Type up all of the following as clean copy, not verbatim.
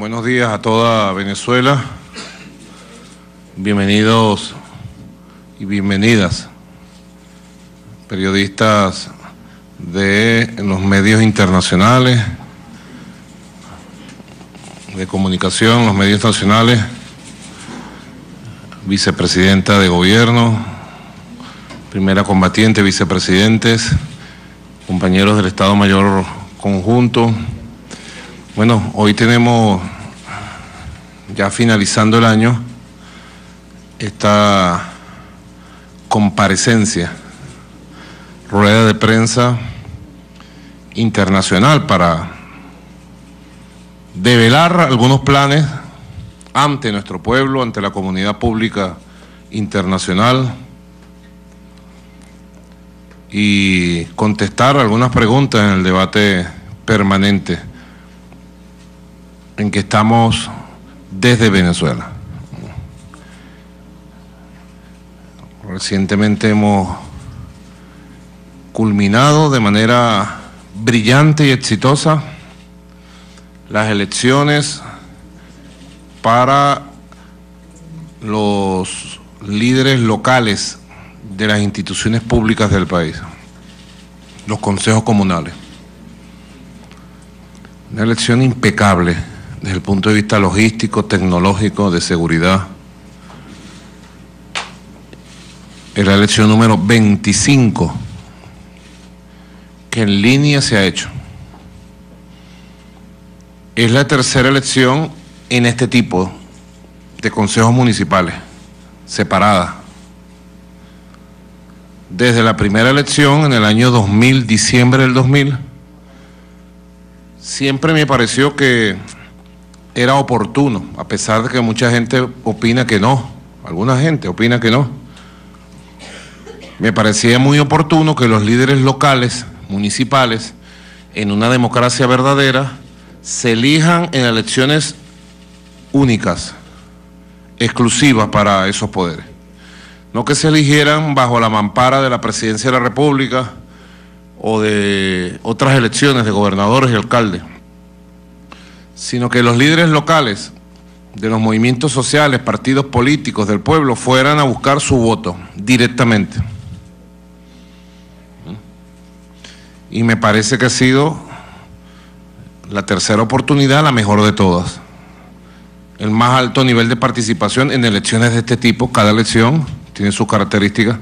Buenos días a toda Venezuela. Bienvenidos y bienvenidas, periodistas de los medios internacionales, de comunicación, los medios nacionales, vicepresidenta de gobierno, primera combatiente, vicepresidentes, compañeros del Estado Mayor Conjunto. Bueno, hoy tenemos, ya finalizando el año, esta comparecencia, rueda de prensa internacional para develar algunos planes ante nuestro pueblo, ante la comunidad pública internacional y contestar algunas preguntas en el debate permanente en que estamos desde Venezuela. Recientemente hemos culminado de manera brillante y exitosa las elecciones para los líderes locales de las instituciones públicas del país, los consejos comunales. Una elección impecable desde el punto de vista logístico, tecnológico, de seguridad. Es la elección número 25 que en línea se ha hecho. Es la tercera elección en este tipo de consejos municipales, separadas. Desde la primera elección en el año 2000, diciembre del 2000, siempre me pareció que era oportuno, a pesar de que mucha gente opina que no, alguna gente opina que no. Me parecía muy oportuno que los líderes locales, municipales, en una democracia verdadera, se elijan en elecciones únicas, exclusivas para esos poderes. No que se eligieran bajo la mampara de la Presidencia de la República o de otras elecciones de gobernadores y alcaldes, sino que los líderes locales de los movimientos sociales, partidos políticos del pueblo, fueran a buscar su voto directamente. Y me parece que ha sido la tercera oportunidad, la mejor de todas. El más alto nivel de participación en elecciones de este tipo. Cada elección tiene sus características.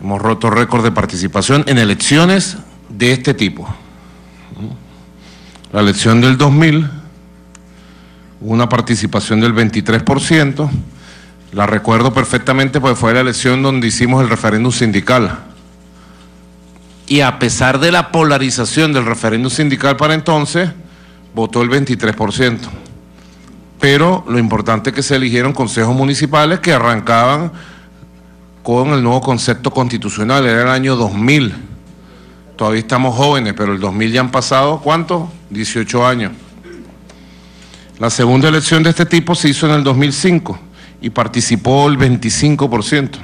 Hemos roto récord de participación en elecciones de este tipo. La elección del 2000, hubo una participación del 23%, la recuerdo perfectamente porque fue la elección donde hicimos el referéndum sindical. Y a pesar de la polarización del referéndum sindical para entonces, votó el 23%. Pero lo importante es que se eligieron consejos municipales que arrancaban con el nuevo concepto constitucional, era el año 2000. Todavía estamos jóvenes, pero el 2000 ya han pasado, ¿cuánto? 18 años. La segunda elección de este tipo se hizo en el 2005 y participó el 25%.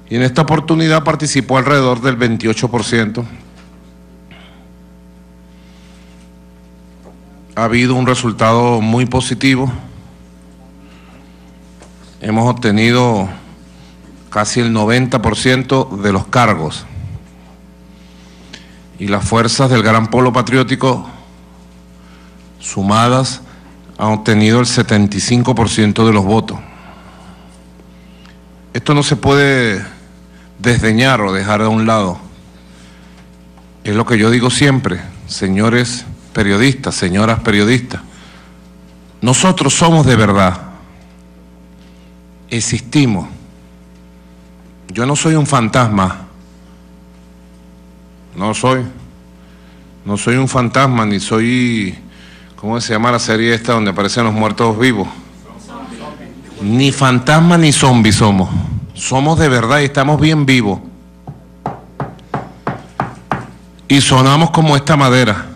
Y en esta oportunidad participó alrededor del 28%. Ha habido un resultado muy positivo. Hemos obtenido casi el 90% de los cargos. Y las fuerzas del Gran Polo Patriótico, sumadas, han obtenido el 75% de los votos. Esto no se puede desdeñar o dejar a un lado. Es lo que yo digo siempre, señores periodistas, señoras periodistas. Nosotros somos de verdad. Existimos. Yo no soy un fantasma. No soy un fantasma, ni soy, ¿cómo se llama la serie esta donde aparecen los muertos vivos? Ni fantasma ni zombi somos. Somos de verdad y estamos bien vivos. Y sonamos como esta madera.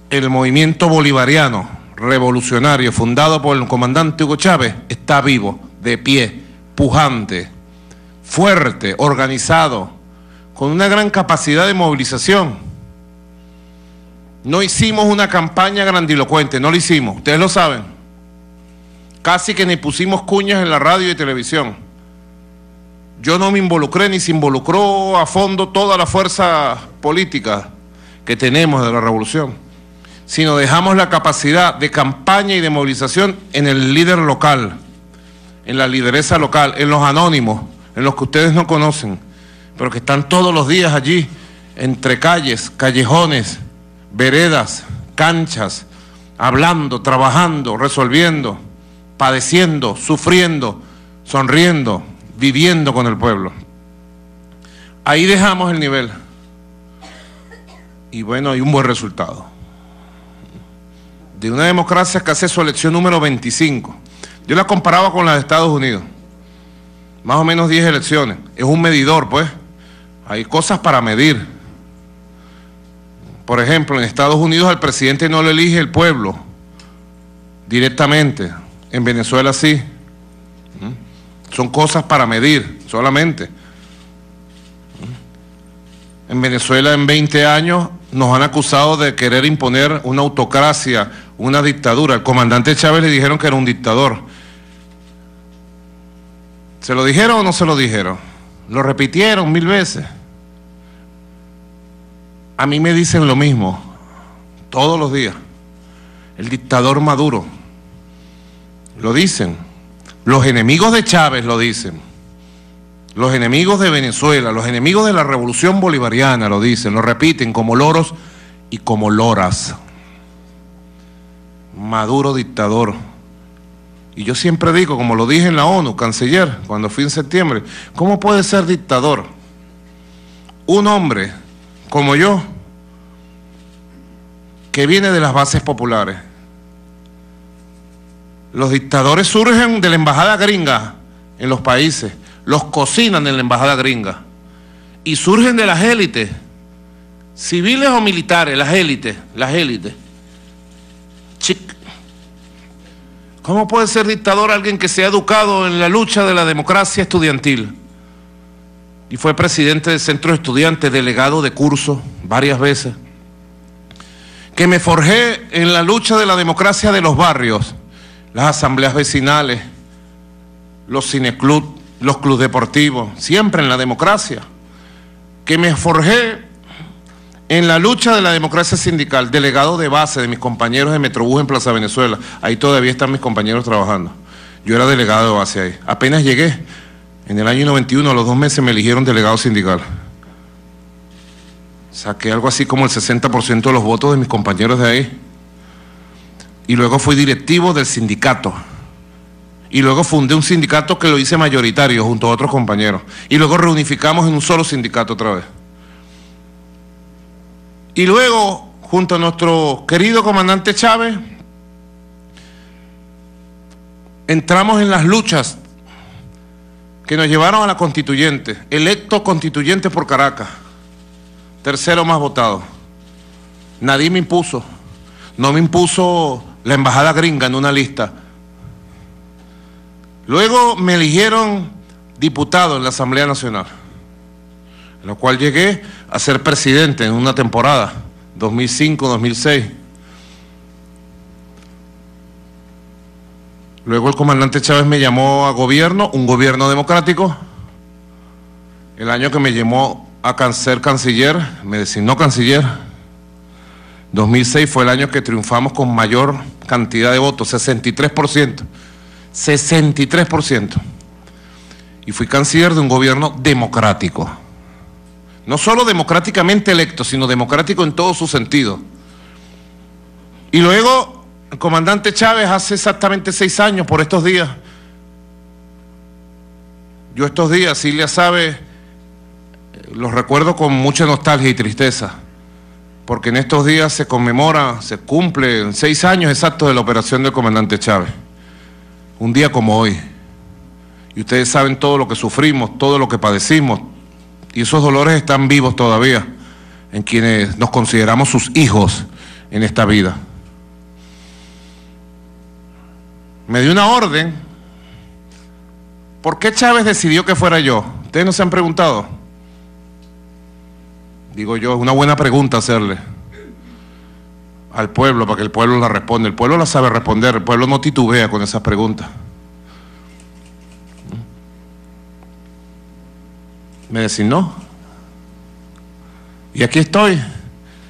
El movimiento bolivariano, revolucionario, fundado por el comandante Hugo Chávez, está vivo, de pie, pujante, fuerte, organizado, con una gran capacidad de movilización. No hicimos una campaña grandilocuente, no lo hicimos, ustedes lo saben. Casi que ni pusimos cuñas en la radio y televisión. Yo no me involucré, ni se involucró a fondo toda la fuerza política que tenemos de la revolución, sino dejamos la capacidad de campaña y de movilización en el líder local, en la lideresa local, en los anónimos, en los que ustedes no conocen, pero que están todos los días allí, entre calles, callejones, veredas, canchas, hablando, trabajando, resolviendo, padeciendo, sufriendo, sonriendo, viviendo con el pueblo. Ahí dejamos el nivel. Y bueno, hay un buen resultado. De una democracia que hace su elección número 25. Yo la comparaba con la de Estados Unidos. Más o menos 10 elecciones. Es un medidor, pues. Hay cosas para medir. Por ejemplo, en Estados Unidos al presidente no lo elige el pueblo directamente. En Venezuela sí. Son cosas para medir solamente. En Venezuela en 20 años nos han acusado de querer imponer una autocracia, una dictadura. Al comandante Chávez le dijeron que era un dictador. ¿Se lo dijeron o no se lo dijeron? Lo repitieron 1000 veces. A mí me dicen lo mismo, todos los días. El dictador Maduro. Lo dicen. Los enemigos de Chávez lo dicen. Los enemigos de Venezuela, los enemigos de la revolución bolivariana lo dicen, lo repiten como loros y como loras. Maduro dictador. Y yo siempre digo, como lo dije en la ONU, canciller, cuando fui en septiembre, ¿cómo puede ser dictador un hombre como yo, que viene de las bases populares? Los dictadores surgen de la embajada gringa en los países, los cocinan en la embajada gringa, y surgen de las élites, civiles o militares, las élites. ¿Cómo puede ser dictador alguien que se ha educado en la lucha de la democracia estudiantil? Y fue presidente del centro de estudiantes, delegado de curso varias veces. Que me forjé en la lucha de la democracia de los barrios, las asambleas vecinales, los cineclubs, los clubes deportivos, siempre en la democracia. Que me forjé en la lucha de la democracia sindical, delegado de base de mis compañeros de Metrobús en Plaza Venezuela. Ahí todavía están mis compañeros trabajando. Yo era delegado de base ahí. Apenas llegué, en el año 91, a los 2 meses me eligieron delegado sindical. Saqué algo así como el 60% de los votos de mis compañeros de ahí. Y luego fui directivo del sindicato. Y luego fundé un sindicato que lo hice mayoritario junto a otros compañeros. Y luego reunificamos en un solo sindicato otra vez. Y luego, junto a nuestro querido comandante Chávez, entramos en las luchas que nos llevaron a la constituyente, electo constituyente por Caracas, tercero más votado. Nadie me impuso, no me impuso la embajada gringa en una lista. Luego me eligieron diputado en la Asamblea Nacional, en la cual llegué a ser presidente en una temporada, 2005-2006. Luego el comandante Chávez me llamó a gobierno, un gobierno democrático. El año que me llamó a ser canciller, me designó canciller. 2006 fue el año que triunfamos con mayor cantidad de votos, 63%. 63%. Y fui canciller de un gobierno democrático. No solo democráticamente electo, sino democrático en todo su sentido. Y luego, el comandante Chávez hace exactamente 6 años, por estos días. Yo estos días, Cilia sabe, los recuerdo con mucha nostalgia y tristeza, porque en estos días se conmemora, se cumplen 6 años exactos de la operación del comandante Chávez. Un día como hoy. Y ustedes saben todo lo que sufrimos, todo lo que padecimos, y esos dolores están vivos todavía en quienes nos consideramos sus hijos en esta vida. Me dio una orden. ¿Por qué Chávez decidió que fuera yo? ¿Ustedes no se han preguntado? Digo yo, es una buena pregunta hacerle. al pueblo para que el pueblo la responda. El pueblo la sabe responder, el pueblo no titubea con esas preguntas. Me designó. Y aquí estoy.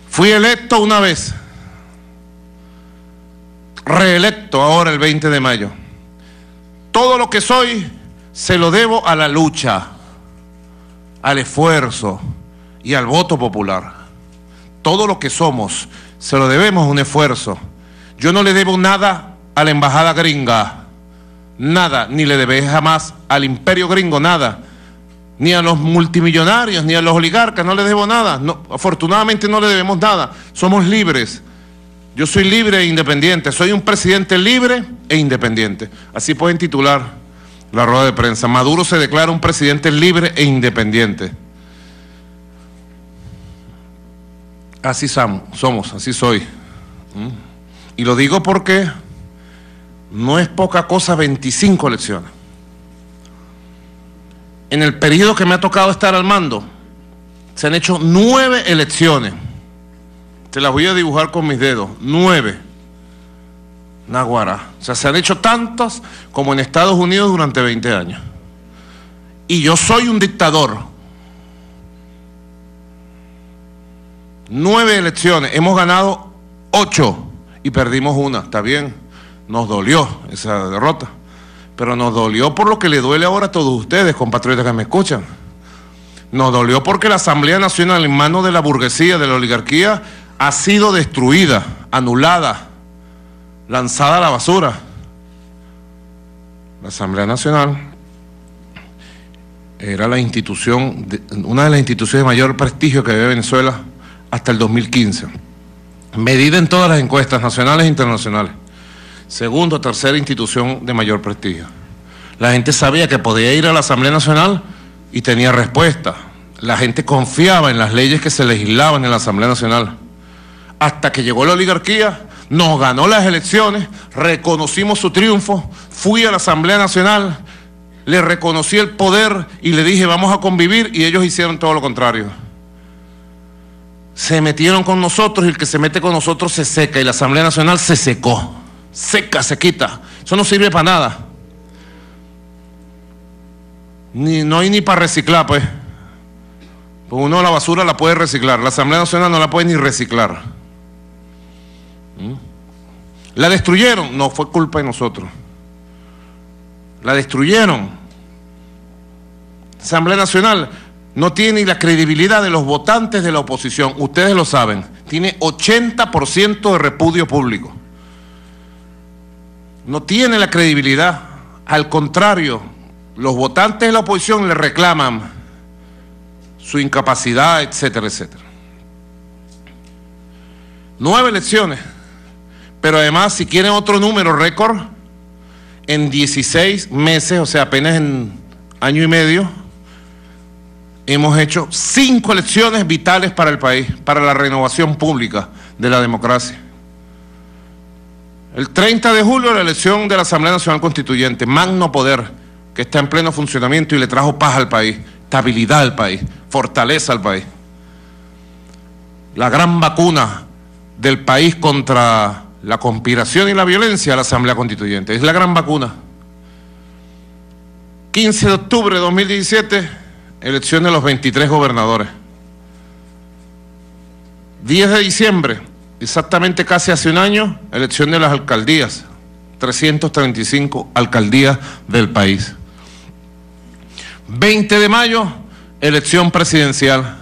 Fui electo una vez. Reelecto ahora el 20 de mayo. Todo lo que soy se lo debo a la lucha, al esfuerzo y al voto popular. Todo lo que somos se lo debemos a un esfuerzo. Yo no le debo nada a la embajada gringa, nada, ni le debé jamás al imperio gringo, nada, ni a los multimillonarios, ni a los oligarcas, no le debo nada. No, afortunadamente no le debemos nada, somos libres. Yo soy libre e independiente, soy un presidente libre e independiente. Así pueden titular la rueda de prensa. Maduro se declara un presidente libre e independiente. Así somos, así soy. Y lo digo porque no es poca cosa 25 elecciones. En el periodo que me ha tocado estar al mando, se han hecho 9 elecciones. Te las voy a dibujar con mis dedos. 9. Naguará. O sea, se han hecho tantas como en Estados Unidos durante 20 años. Y yo soy un dictador. 9 elecciones. Hemos ganado 8 y perdimos una. Está bien. Nos dolió esa derrota. Pero nos dolió por lo que le duele ahora a todos ustedes, compatriotas que me escuchan. Nos dolió porque la Asamblea Nacional en manos de la burguesía, de la oligarquía, ha sido destruida, anulada, lanzada a la basura. La Asamblea Nacional era la institución, una de las instituciones de mayor prestigio que había Venezuela hasta el 2015, medida en todas las encuestas nacionales e internacionales. Segunda o tercera institución de mayor prestigio. La gente sabía que podía ir a la Asamblea Nacional y tenía respuesta. La gente confiaba en las leyes que se legislaban en la Asamblea Nacional. Hasta que llegó la oligarquía, nos ganó las elecciones, reconocimos su triunfo, fui a la Asamblea Nacional, le reconocí el poder y le dije vamos a convivir, y ellos hicieron todo lo contrario. Se metieron con nosotros y el que se mete con nosotros se seca, y la Asamblea Nacional se secó, seca, se quita. Eso no sirve para nada. No hay ni para reciclar, pues. Pues uno la basura la puede reciclar, la Asamblea Nacional no la puede ni reciclar. ¿La destruyeron? No, fue culpa de nosotros. La destruyeron. La Asamblea Nacional no tiene la credibilidad de los votantes de la oposición, ustedes lo saben, tiene 80% de repudio público. No tiene la credibilidad, al contrario, los votantes de la oposición le reclaman su incapacidad, etcétera, etcétera. 9 elecciones. Pero además, si quieren otro número récord, en 16 meses, o sea, apenas en año y medio, hemos hecho 5 elecciones vitales para el país, para la renovación pública de la democracia. El 30 de julio, la elección de la Asamblea Nacional Constituyente, magno poder, que está en pleno funcionamiento y le trajo paz al país, estabilidad al país, fortaleza al país. La gran vacuna del país contra la conspiración y la violencia, la Asamblea Constituyente, es la gran vacuna. 15 de octubre de 2017, elección de los 23 gobernadores. 10 de diciembre, exactamente casi hace un año, elección de las alcaldías, 335 alcaldías del país. 20 de mayo, elección presidencial,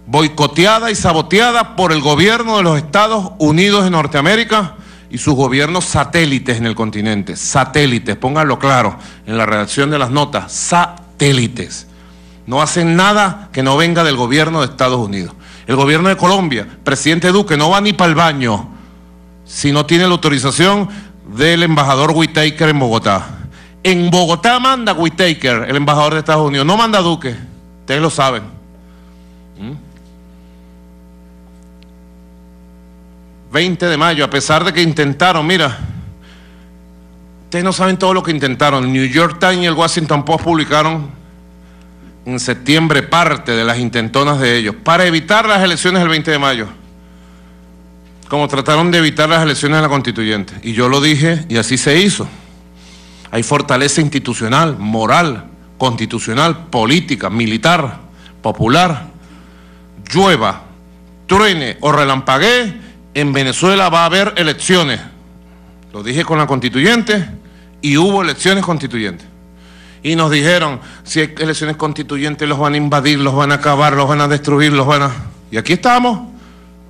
boicoteada y saboteada por el gobierno de los Estados Unidos de Norteamérica y sus gobiernos satélites en el continente. Satélites, pónganlo claro en la redacción de las notas, satélites. No hacen nada que no venga del gobierno de Estados Unidos. El gobierno de Colombia, presidente Duque, no va ni para el baño si no tiene la autorización del embajador Whitaker en Bogotá. En Bogotá manda Whitaker, el embajador de Estados Unidos, no manda Duque, ustedes lo saben. 20 de mayo, a pesar de que intentaron, mira, ustedes no saben todo lo que intentaron. El New York Times y el Washington Post publicaron en septiembre parte de las intentonas de ellos para evitar las elecciones del 20 de mayo. como trataron de evitar las elecciones de la constituyente. Y yo lo dije y así se hizo. Hay fortaleza institucional, moral, constitucional, política, militar, popular. Llueva, truene o relampaguee, en Venezuela va a haber elecciones. Lo dije con la constituyente y hubo elecciones constituyentes. Y nos dijeron, si hay elecciones constituyentes los van a invadir, los van a acabar, los van a destruir, los van a... Y aquí estamos,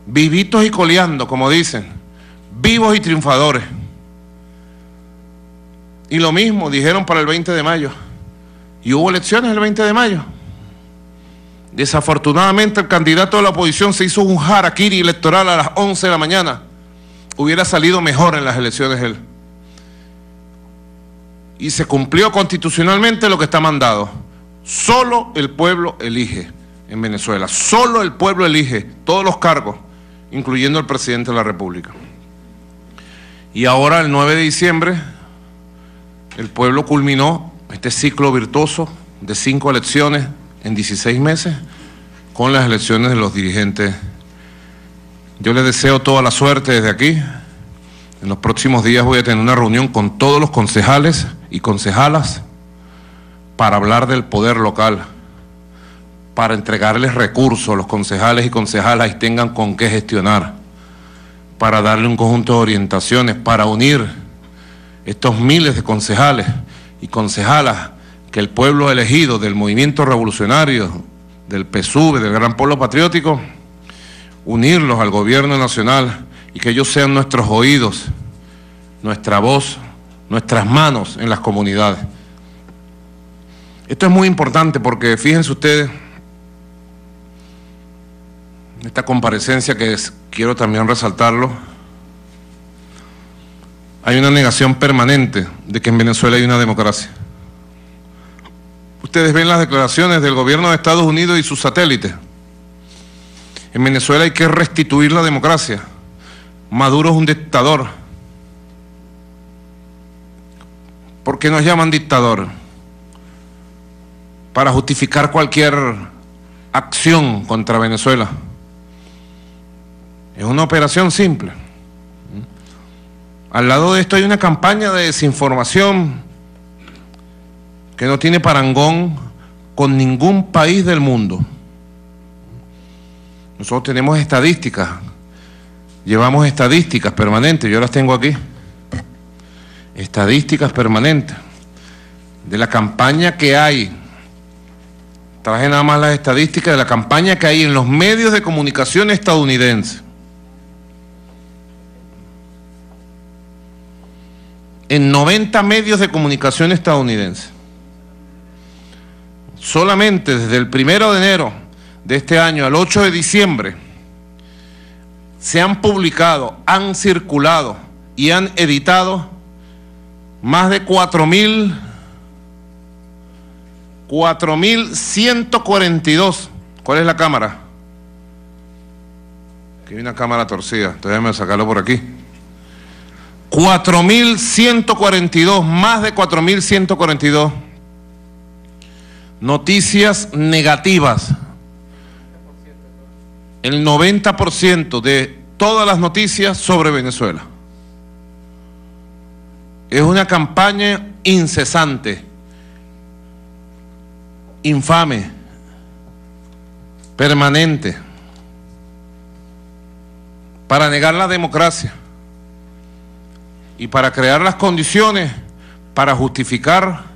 vivitos y coleando, como dicen, vivos y triunfadores. Y lo mismo dijeron para el 20 de mayo. Y hubo elecciones el 20 de mayo. Desafortunadamente el candidato de la oposición se hizo un harakiri electoral a las 11 de la mañana. Hubiera salido mejor en las elecciones él. Y se cumplió constitucionalmente lo que está mandado. Solo el pueblo elige en Venezuela. Solo el pueblo elige todos los cargos, incluyendo el presidente de la República. Y ahora, el 9 de diciembre, el pueblo culminó este ciclo virtuoso de 5 elecciones en 16 meses con las elecciones de los dirigentes. Yo les deseo toda la suerte desde aquí. En los próximos días voy a tener una reunión con todos los concejales y concejalas para hablar del poder local, para entregarles recursos a los concejales y concejalas y tengan con qué gestionar, para darle un conjunto de orientaciones, para unir estos miles de concejales y concejalas que el pueblo ha elegido del movimiento revolucionario, del PSUV, del Gran Polo Patriótico, unirlos al gobierno nacional y que ellos sean nuestros oídos, nuestra voz, nuestras manos en las comunidades. Esto es muy importante porque fíjense ustedes, esta comparecencia quiero también resaltarlo, hay una negación permanente de que en Venezuela hay una democracia. Ustedes ven las declaraciones del gobierno de Estados Unidos y sus satélites. En Venezuela hay que restituir la democracia. Maduro es un dictador. ¿Por qué nos llaman dictador? Para justificar cualquier acción contra Venezuela. Es una operación simple. Al lado de esto hay una campaña de desinformación que no tiene parangón con ningún país del mundo. Nosotros tenemos estadísticas, llevamos estadísticas permanentes, yo las tengo aquí, estadísticas permanentes de la campaña que hay. Traje nada más las estadísticas de la campaña que hay en los medios de comunicación estadounidenses. En 90 medios de comunicación estadounidenses. Solamente desde el 1 de enero de este año al 8 de diciembre se han publicado, han circulado y han editado más de 4.142. ¿Cuál es la cámara? Aquí hay una cámara torcida, entonces déjame sacarlo por aquí. 4.142, más de 4.142 noticias negativas. El 90% de todas las noticias sobre Venezuela. Es una campaña incesante, infame, permanente, para negar la democracia y para crear las condiciones para justificar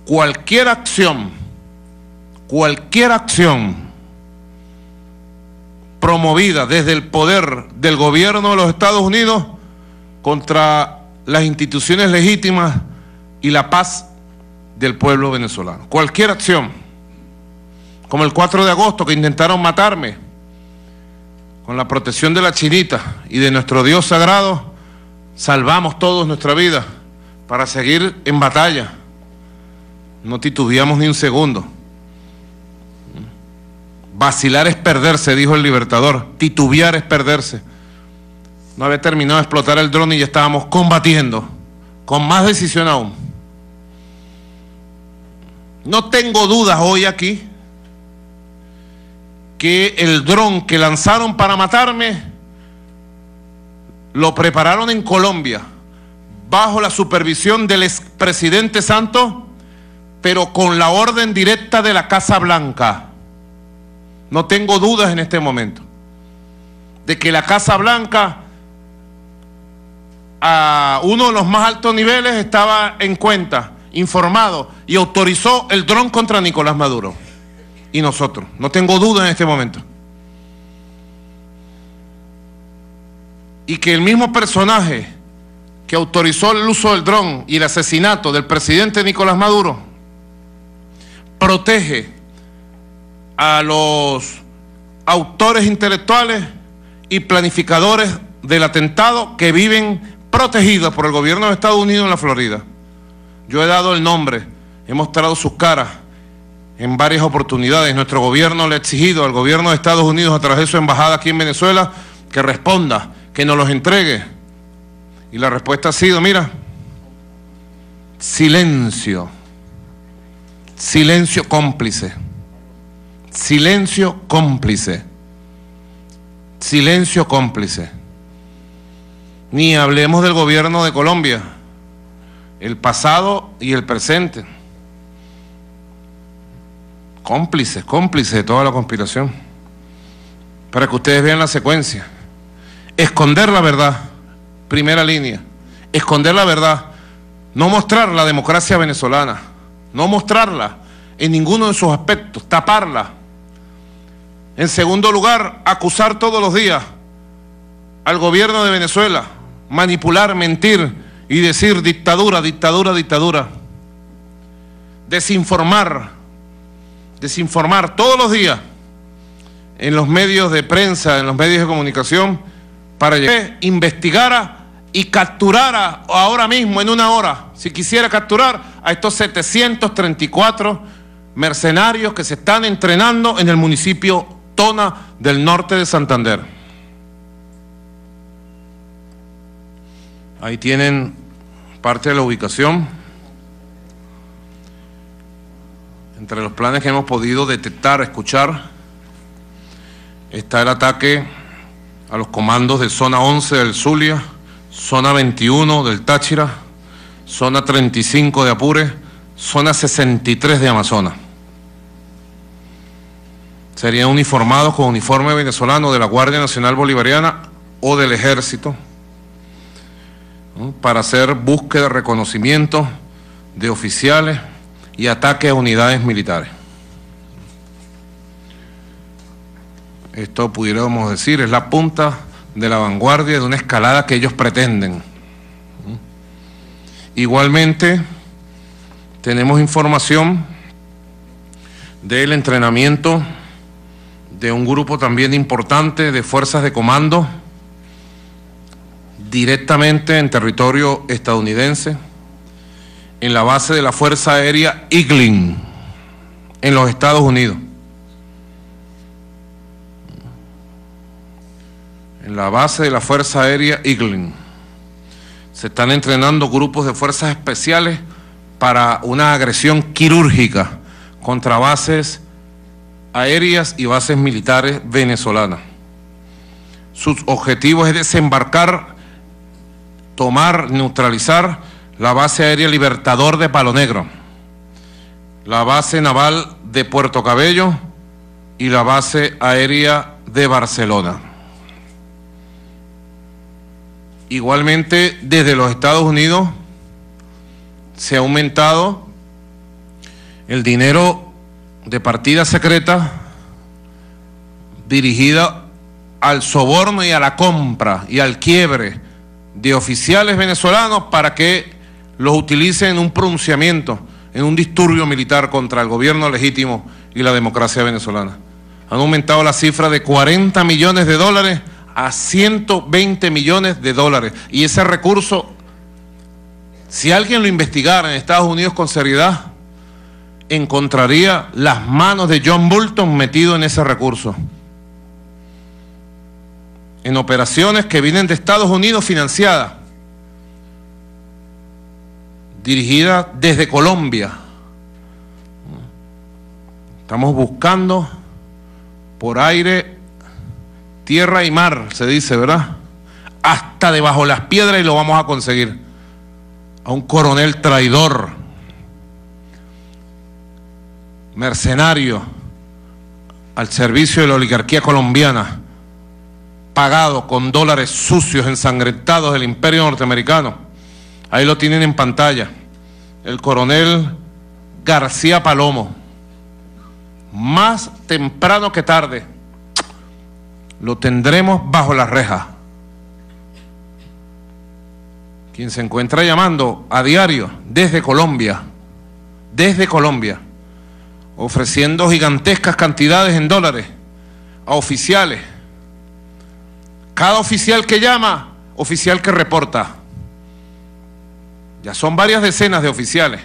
cualquier acción promovida desde el poder del gobierno de los Estados Unidos contra las instituciones legítimas y la paz del pueblo venezolano. Cualquier acción, como el 4 de agosto que intentaron matarme, con la protección de la Chinita y de nuestro Dios sagrado, salvamos todos nuestra vida para seguir en batalla. No titubeamos ni un segundo. Vacilar es perderse, dijo el Libertador. Titubear es perderse. No había terminado de explotar el dron y ya estábamos combatiendo, con más decisión aún. No tengo dudas hoy aquí que el dron que lanzaron para matarme lo prepararon en Colombia, bajo la supervisión del expresidente Santos, pero con la orden directa de la Casa Blanca. No tengo dudas en este momento de que la Casa Blanca, a uno de los más altos niveles, estaba en cuenta, informado, y autorizó el dron contra Nicolás Maduro y nosotros. No tengo duda en este momento. Y que el mismo personaje que autorizó el uso del dron y el asesinato del presidente Nicolás Maduro protege a los autores intelectuales y planificadores del atentado que viven protegidos por el gobierno de Estados Unidos en la Florida. Yo he dado el nombre, he mostrado sus caras en varias oportunidades. Nuestro gobierno le ha exigido al gobierno de Estados Unidos, a través de su embajada aquí en Venezuela, que responda, que nos los entregue. Y la respuesta ha sido, mira, silencio, silencio cómplice, silencio cómplice, silencio cómplice. Ni hablemos del gobierno de Colombia, el pasado y el presente. Cómplices, cómplices de toda la conspiración. Para que ustedes vean la secuencia. Esconder la verdad, primera línea. Esconder la verdad, no mostrar la democracia venezolana, no mostrarla en ninguno de sus aspectos, taparla. En segundo lugar, acusar todos los días al gobierno de Venezuela, manipular, mentir y decir dictadura, dictadura, dictadura. Desinformar, desinformar todos los días en los medios de prensa, en los medios de comunicación, para que investigara y capturara ahora mismo, en una hora, si quisiera capturar a estos 734 mercenarios que se están entrenando en el municipio Tona del norte de Santander. Ahí tienen parte de la ubicación. Entre los planes que hemos podido detectar, escuchar, está el ataque a los comandos de zona 11 del Zulia, zona 21 del Táchira, zona 35 de Apure, zona 63 de Amazonas. Serían uniformados con uniforme venezolano de la Guardia Nacional Bolivariana o del Ejército, ¿no?, para hacer búsqueda, reconocimiento de oficiales y ataque a unidades militares. Esto, pudiéramos decir, es la punta de la vanguardia de una escalada que ellos pretenden. Igualmente, tenemos información del entrenamiento de un grupo también importante de fuerzas de comando directamente en territorio estadounidense, en la base de la Fuerza Aérea Eglin, en los Estados Unidos. En la base de la Fuerza Aérea Eglin se están entrenando grupos de fuerzas especiales para una agresión quirúrgica contra bases aéreas y bases militares venezolanas. Sus objetivos es desembarcar, tomar, neutralizar la base aérea Libertador de Palo Negro, la base naval de Puerto Cabello y la base aérea de Barcelona. Igualmente, desde los Estados Unidos se ha aumentado el dinero de partida secreta dirigida al soborno y a la compra y al quiebre de oficiales venezolanos para que los utilicen en un pronunciamiento, en un disturbio militar contra el gobierno legítimo y la democracia venezolana. Han aumentado la cifra de 40 millones de dólares a 120 millones de dólares. Y ese recurso, si alguien lo investigara en Estados Unidos con seriedad, encontraría las manos de John Bolton metido en ese recurso, en operaciones que vienen de Estados Unidos financiadas, dirigidas desde Colombia. Estamos buscando por aire, tierra y mar, se dice, ¿verdad?, hasta hasta debajo las piedras y lo vamos a conseguir. A un coronel traidor, mercenario, al servicio de la oligarquía colombiana, pagado con dólares sucios, ensangrentados del imperio norteamericano. Ahí lo tienen en pantalla, el coronel García Palomo. Más temprano que tarde lo tendremos bajo las rejas. Quien se encuentra llamando a diario desde Colombia, ofreciendo gigantescas cantidades en dólares a oficiales. Cada oficial que llama, oficial que reporta. Ya son varias decenas de oficiales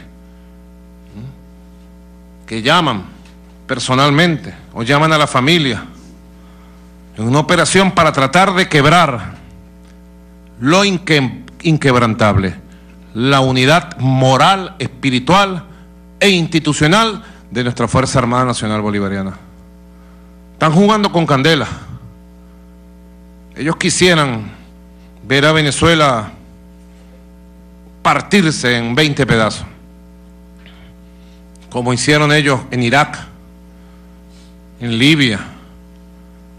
que llaman personalmente o llaman a la familia en una operación para tratar de quebrar lo inquebrantable, la unidad moral, espiritual e institucional de nuestra Fuerza Armada Nacional Bolivariana. Están jugando con candela. Ellos quisieran ver a Venezuela partirse en 20 pedazos, como hicieron ellos en Irak, en Libia,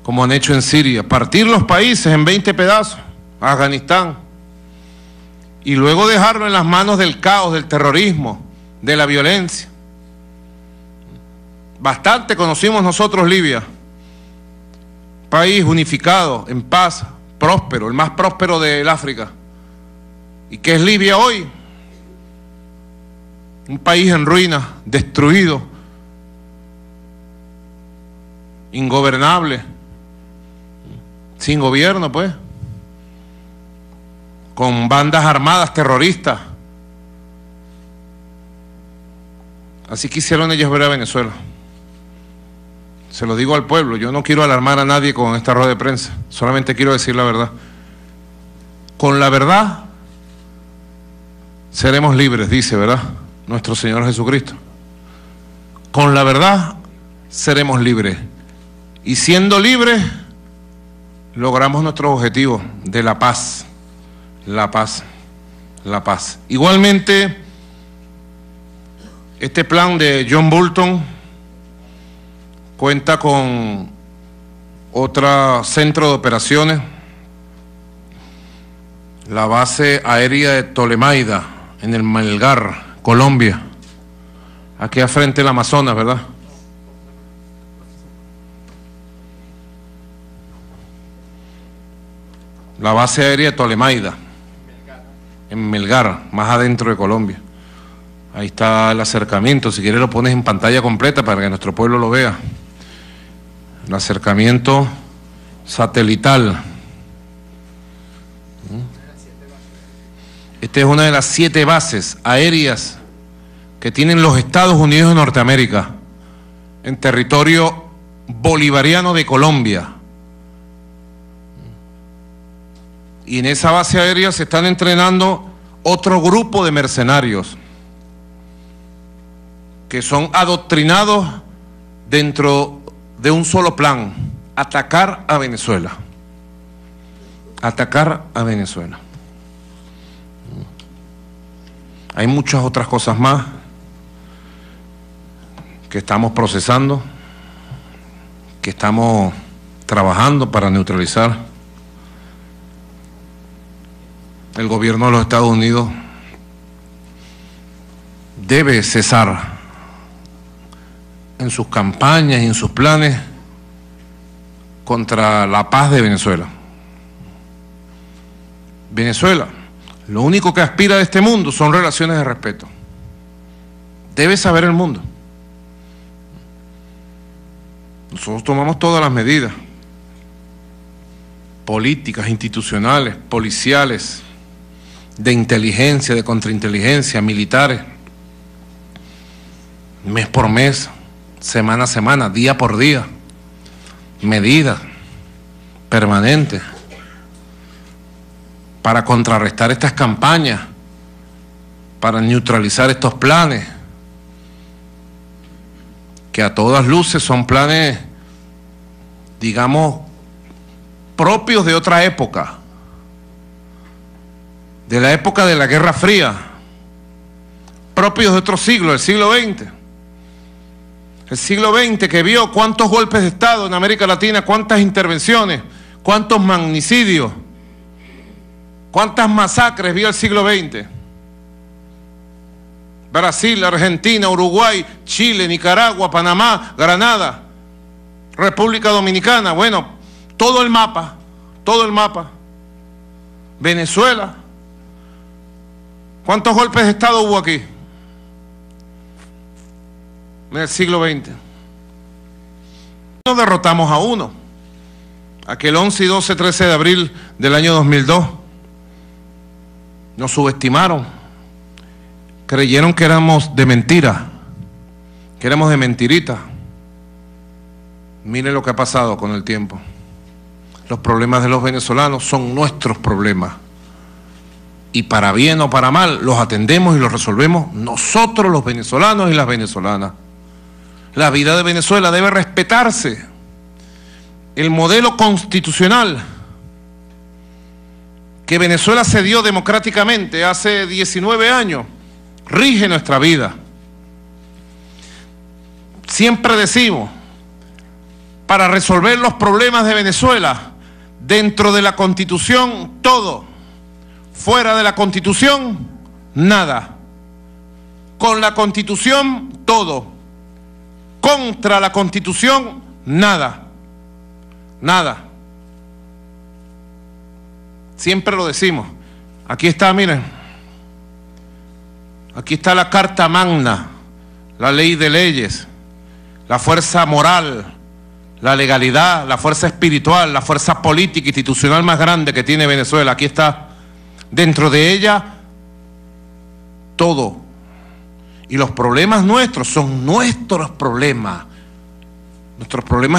como han hecho en Siria, partir los países en 20 pedazos, Afganistán, y luego dejarlo en las manos del caos, del terrorismo, de la violencia. Bastante conocimos nosotros Libia, país unificado, en paz, próspero, el más próspero del África. ¿Y qué es Libia hoy? Un país en ruinas, destruido, ingobernable, sin gobierno, pues, con bandas armadas terroristas. Así quisieron ellos ver a Venezuela. Se lo digo al pueblo, yo no quiero alarmar a nadie con esta rueda de prensa, solamente quiero decir la verdad. Con la verdad seremos libres, dice, ¿verdad?, nuestro Señor Jesucristo. Con la verdad seremos libres. Y siendo libres, logramos nuestro objetivo de la paz. La paz. La paz. Igualmente, este plan de John Bolton cuenta con otro centro de operaciones, la base aérea de Tolemaida, en el Melgar, Colombia, aquí a frente del Amazonas, ¿verdad? La base aérea de Tolemaida, en Melgar, más adentro de Colombia. Ahí está el acercamiento, si quieres lo pones en pantalla completa para que nuestro pueblo lo vea. El acercamiento satelital. Esta es una de las 7 bases aéreas que tienen los Estados Unidos de Norteamérica en territorio bolivariano de Colombia. Y en esa base aérea se están entrenando otro grupo de mercenarios que son adoctrinados dentro de un solo plan: atacar a Venezuela. Atacar a Venezuela. Hay muchas otras cosas más que estamos procesando, que estamos trabajando para neutralizar. El gobierno de los Estados Unidos debe cesar en sus campañas y en sus planes contra la paz de Venezuela. Venezuela, lo único que aspira de este mundo son relaciones de respeto. Debe saber el mundo. Nosotros tomamos todas las medidas políticas, institucionales, policiales, de inteligencia, de contrainteligencia, militares, mes por mes, semana a semana, día por día, medidas permanentes para contrarrestar estas campañas, para neutralizar estos planes, que a todas luces son planes, digamos, propios de otra época, de la época de la Guerra Fría, propios de otro siglo, el siglo XX. El siglo XX que vio cuántos golpes de Estado en América Latina, cuántas intervenciones, cuántos magnicidios, cuántas masacres vio el siglo XX. Brasil, Argentina, Uruguay, Chile, Nicaragua, Panamá, Granada, República Dominicana, bueno, todo el mapa, todo el mapa. Venezuela, ¿cuántos golpes de Estado hubo aquí en el siglo XX? Nos derrotamos a uno, aquel 11 y 12, 13 de abril del año 2002, nos subestimaron, creyeron que éramos de mentira, que éramos de mentirita. Miren lo que ha pasado con el tiempo. Los problemas de los venezolanos son nuestros problemas. Y para bien o para mal, los atendemos y los resolvemos nosotros los venezolanos y las venezolanas. La vida de Venezuela debe respetarse. El modelo constitucional que Venezuela se dio democráticamente hace 19 años rige nuestra vida. Siempre decimos, para resolver los problemas de Venezuela, dentro de la Constitución todo, fuera de la Constitución nada, con la Constitución todo, contra la Constitución nada, nada. Siempre lo decimos. Aquí está, miren, aquí está la Carta Magna, la ley de leyes, la fuerza moral, la legalidad, la fuerza espiritual, la fuerza política institucional más grande que tiene Venezuela. Aquí está, dentro de ella, todo. Y los problemas nuestros son nuestros problemas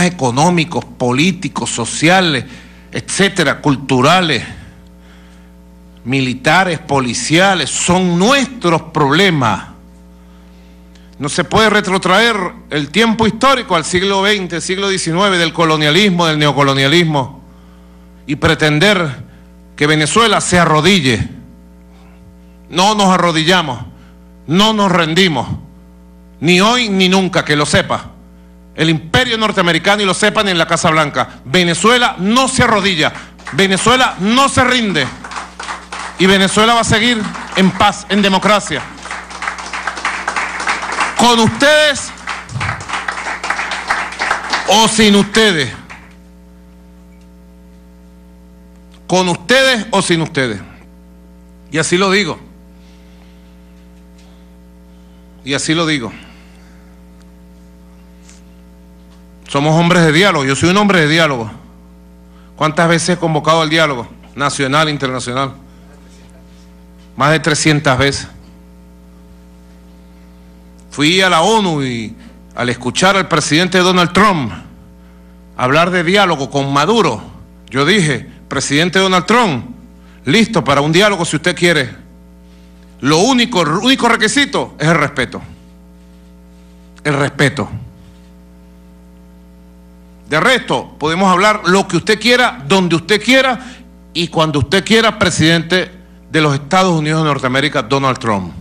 económicos, políticos, sociales, etcétera, culturales, militares, policiales, son nuestros problemas. No se puede retrotraer el tiempo histórico al siglo XX, siglo XIX, del colonialismo, del neocolonialismo, y pretender que Venezuela se arrodille. No nos arrodillamos, no nos rendimos, ni hoy ni nunca, que lo sepa el imperio norteamericano y lo sepan en la Casa Blanca. Venezuela no se arrodilla, Venezuela no se rinde, y Venezuela va a seguir en paz, en democracia. Con ustedes o sin ustedes. Con ustedes o sin ustedes. Y así lo digo. Y así lo digo. Somos hombres de diálogo. Yo soy un hombre de diálogo. ¿Cuántas veces he convocado al diálogo? Nacional, internacional. Más de 300 veces. Fui a la ONU y al escuchar al presidente Donald Trump hablar de diálogo con Maduro, yo dije, presidente Donald Trump, listo para un diálogo si usted quiere. El único requisito es el respeto. El respeto. De resto, podemos hablar lo que usted quiera, donde usted quiera y cuando usted quiera, presidente de los Estados Unidos de Norteamérica, Donald Trump.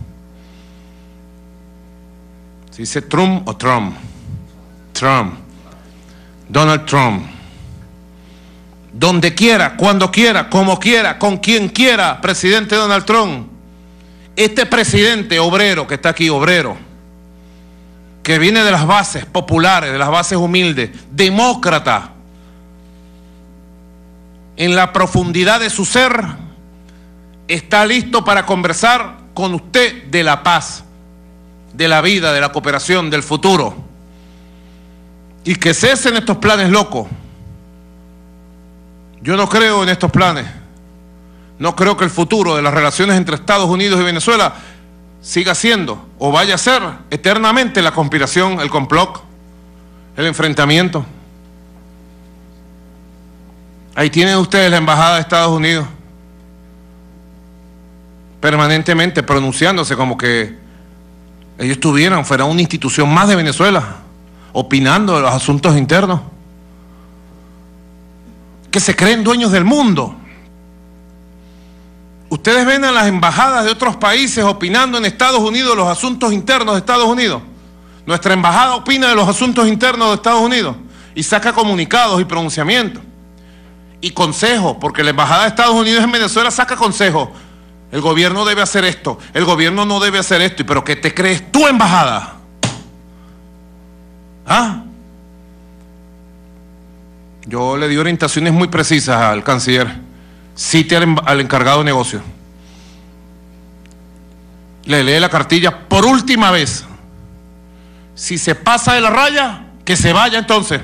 ¿Se dice Trump o Trump? Trump. Donald Trump. Donde quiera, cuando quiera, como quiera, con quien quiera, presidente Donald Trump. Este presidente obrero que está aquí, obrero, que viene de las bases populares, de las bases humildes, demócrata, en la profundidad de su ser, está listo para conversar con usted de la paz, de la vida, de la cooperación, del futuro. Y que cesen estos planes locos. Yo no creo en estos planes. No creo que el futuro de las relaciones entre Estados Unidos y Venezuela siga siendo o vaya a ser eternamente la conspiración, el complot, el enfrentamiento. Ahí tienen ustedes la embajada de Estados Unidos permanentemente pronunciándose como que ellos fueran una institución más de Venezuela, opinando de los asuntos internos, que se creen dueños del mundo. ¿Ustedes ven a las embajadas de otros países opinando en Estados Unidos los asuntos internos de Estados Unidos? Nuestra embajada opina de los asuntos internos de Estados Unidos y saca comunicados y pronunciamientos y consejos, porque la embajada de Estados Unidos en Venezuela saca consejos. El gobierno debe hacer esto, el gobierno no debe hacer esto. ¿Pero qué te crees tú, embajada? ¿Ah? Yo le di orientaciones muy precisas al canciller. Cite al encargado de negocio. Le lee la cartilla por última vez. Si se pasa de la raya, que se vaya entonces.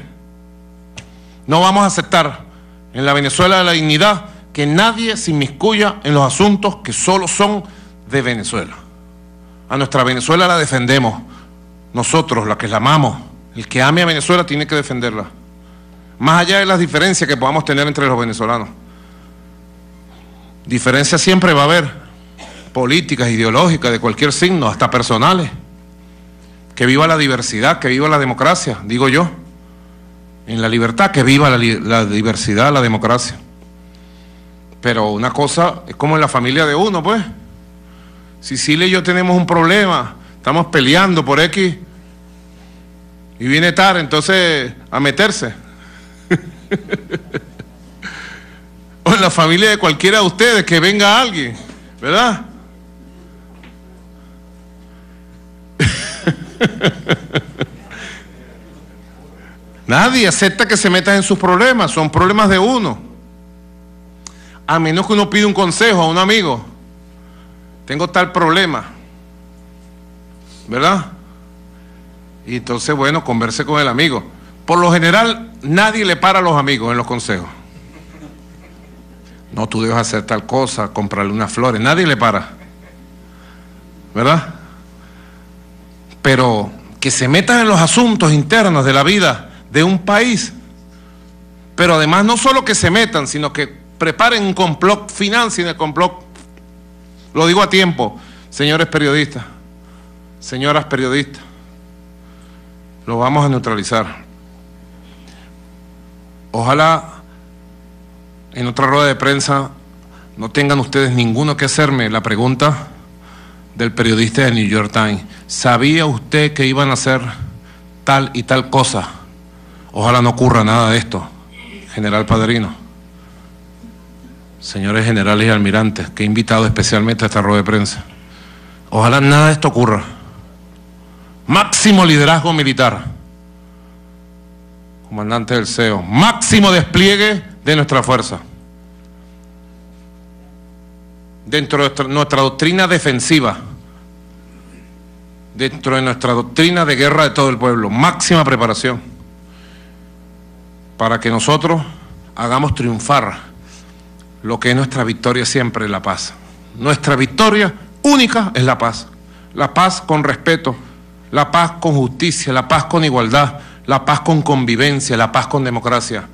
No vamos a aceptar en la Venezuela de la dignidad que nadie se inmiscuya en los asuntos que solo son de Venezuela. A nuestra Venezuela la defendemos. Nosotros, la que la amamos. El que ame a Venezuela tiene que defenderla. Más allá de las diferencias que podamos tener entre los venezolanos. Diferencias siempre va a haber, políticas, ideológicas, de cualquier signo, hasta personales. Que viva la diversidad, que viva la democracia, digo yo. En la libertad, que viva la diversidad, la democracia. Pero una cosa es como en la familia de uno, pues. Sicilia y yo tenemos un problema, estamos peleando por X, y viene tarde, entonces, a meterse. O en la familia de cualquiera de ustedes, que venga alguien, ¿verdad? Nadie acepta que se metan en sus problemas, son problemas de uno. A menos que uno pida un consejo a un amigo. Tengo tal problema, ¿verdad? Y entonces, bueno, converse con el amigo. Por lo general, nadie le para a los amigos en los consejos. No, tú debes hacer tal cosa, comprarle unas flores. Nadie le para, ¿verdad? Pero que se metan en los asuntos internos de la vida de un país. Pero además no solo que se metan, sino que preparen un complot, financien el complot. Lo digo a tiempo, señores periodistas, señoras periodistas. Lo vamos a neutralizar. Ojalá en otra rueda de prensa no tengan ustedes ninguno que hacerme la pregunta del periodista del New York Times. ¿Sabía usted que iban a hacer tal y tal cosa? Ojalá no ocurra nada de esto, general Padrino, señores generales y almirantes, que he invitado especialmente a esta rueda de prensa. Ojalá nada de esto ocurra. Máximo liderazgo militar, comandante del CEO, máximo despliegue de nuestra fuerza. Dentro de nuestra doctrina defensiva, dentro de nuestra doctrina de guerra de todo el pueblo, máxima preparación para que nosotros hagamos triunfar lo que es nuestra victoria siempre, la paz. Nuestra victoria única es la paz con respeto, la paz con justicia, la paz con igualdad, la paz con convivencia, la paz con democracia,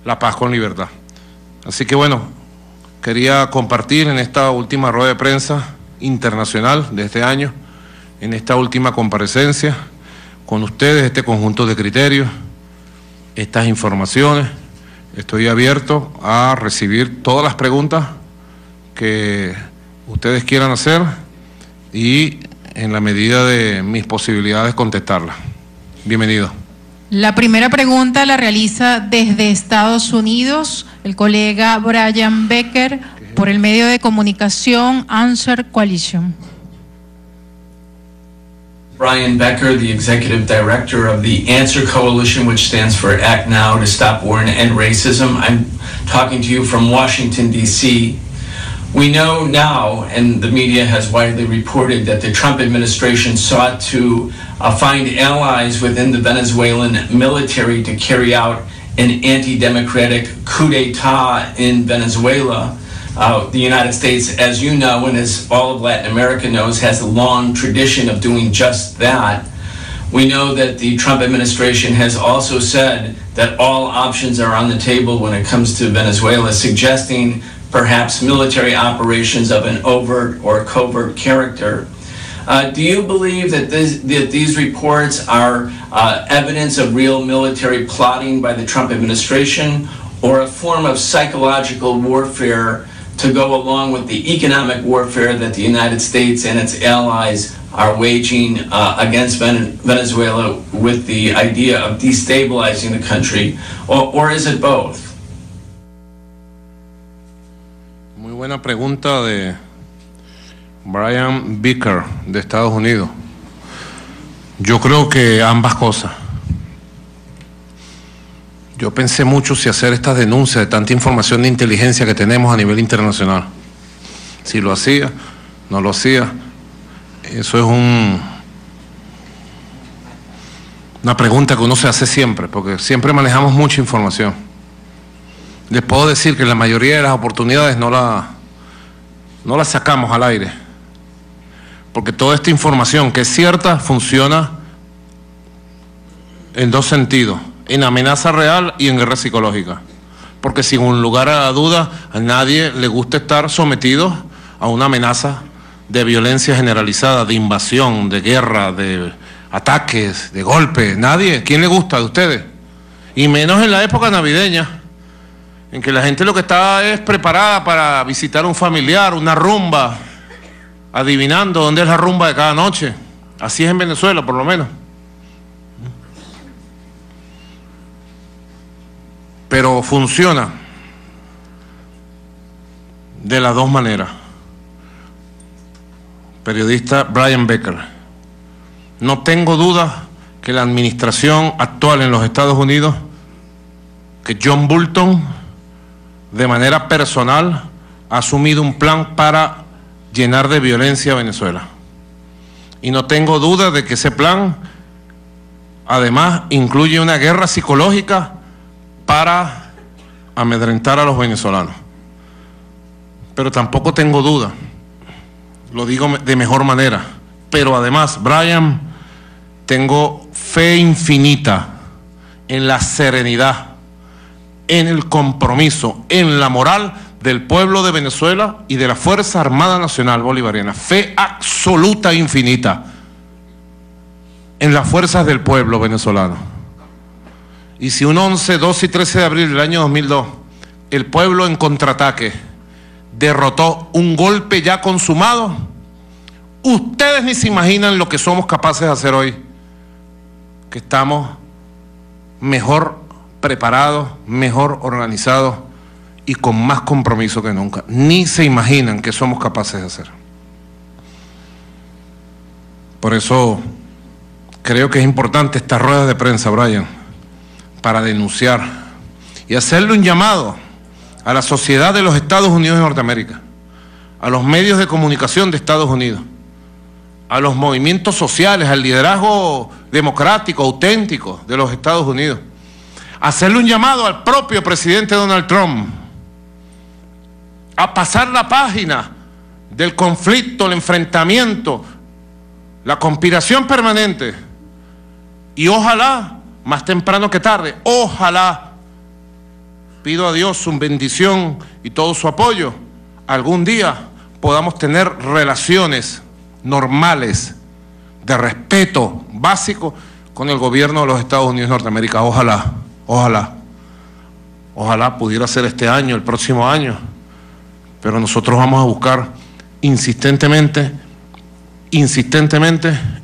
la paz con libertad. Así que bueno, quería compartir en esta última rueda de prensa internacional de este año, en esta última comparecencia, con ustedes este conjunto de criterios, estas informaciones. Estoy abierto a recibir todas las preguntas que ustedes quieran hacer y en la medida de mis posibilidades contestarlas. Bienvenido. La primera pregunta la realiza desde Estados Unidos el colega Brian Becker por el medio de comunicación Answer Coalition. Brian Becker, the Executive Director of the Answer Coalition, which stands for Act Now to Stop War and End Racism. I'm talking to you from Washington, D.C. We know now, and the media has widely reported, that the Trump administration sought to find allies within the Venezuelan military to carry out an anti-democratic coup d'etat in Venezuela. The United States, as you know, and as all of Latin America knows, has a long tradition of doing just that. We know that the Trump administration has also said that all options are on the table when it comes to Venezuela, suggesting perhaps military operations of an overt or covert character. Do you believe that these reports are evidence of real military plotting by the Trump administration, or a form of psychological warfare to go along with the economic warfare that the United States and its allies are waging against Venezuela with the idea of destabilizing the country, or is it both? Muy buena pregunta de Brian Becker de Estados Unidos. Yo creo que ambas cosas. Yo pensé mucho si hacer estas denuncias de tanta información de inteligencia que tenemos a nivel internacional. Si lo hacía, no lo hacía. Eso es una pregunta que uno se hace siempre, porque siempre manejamos mucha información. Les puedo decir que la mayoría de las oportunidades no la sacamos al aire, porque toda esta información que es cierta funciona en dos sentidos: en amenaza real y en guerra psicológica. Porque sin lugar a la duda, a nadie le gusta estar sometido a una amenaza de violencia generalizada, de invasión, de guerra, de ataques, de golpes. Nadie. ¿Quién le gusta de ustedes? Y menos en la época navideña, en que la gente lo que está es preparada para visitar un familiar, una rumba, adivinando dónde es la rumba de cada noche. Así es en Venezuela, por lo menos. Pero funciona de las dos maneras. Periodista Brian Becker: no tengo duda que la administración actual en los Estados Unidos, que John Bolton de manera personal ha asumido un plan para llenar de violencia a Venezuela. Y no tengo duda de que ese plan además incluye una guerra psicológica para amedrentar a los venezolanos. Pero tampoco tengo duda, lo digo de mejor manera, pero además, Brian, tengo fe infinita en la serenidad, en el compromiso, en la moral del pueblo de Venezuela y de la Fuerza Armada Nacional Bolivariana. Fe absoluta e infinita en las fuerzas del pueblo venezolano. Y si un 11, 12 y 13 de abril del año 2002 el pueblo en contraataque derrotó un golpe ya consumado, ustedes ni se imaginan lo que somos capaces de hacer hoy, que estamos mejor preparados, mejor organizados y con más compromiso que nunca. Ni se imaginan que somos capaces de hacer. Por eso creo que es importante estas ruedas de prensa, Brian, para denunciar y hacerle un llamado a la sociedad de los Estados Unidos de Norteamérica, a los medios de comunicación de Estados Unidos, a los movimientos sociales, al liderazgo democrático, auténtico de los Estados Unidos, hacerle un llamado al propio presidente Donald Trump a pasar la página del conflicto, el enfrentamiento, la conspiración permanente, y ojalá, más temprano que tarde, ojalá, pido a Dios su bendición y todo su apoyo, algún día podamos tener relaciones normales, de respeto básico con el gobierno de los Estados Unidos de Norteamérica. Ojalá, ojalá, ojalá pudiera ser este año, el próximo año, pero nosotros vamos a buscar insistentemente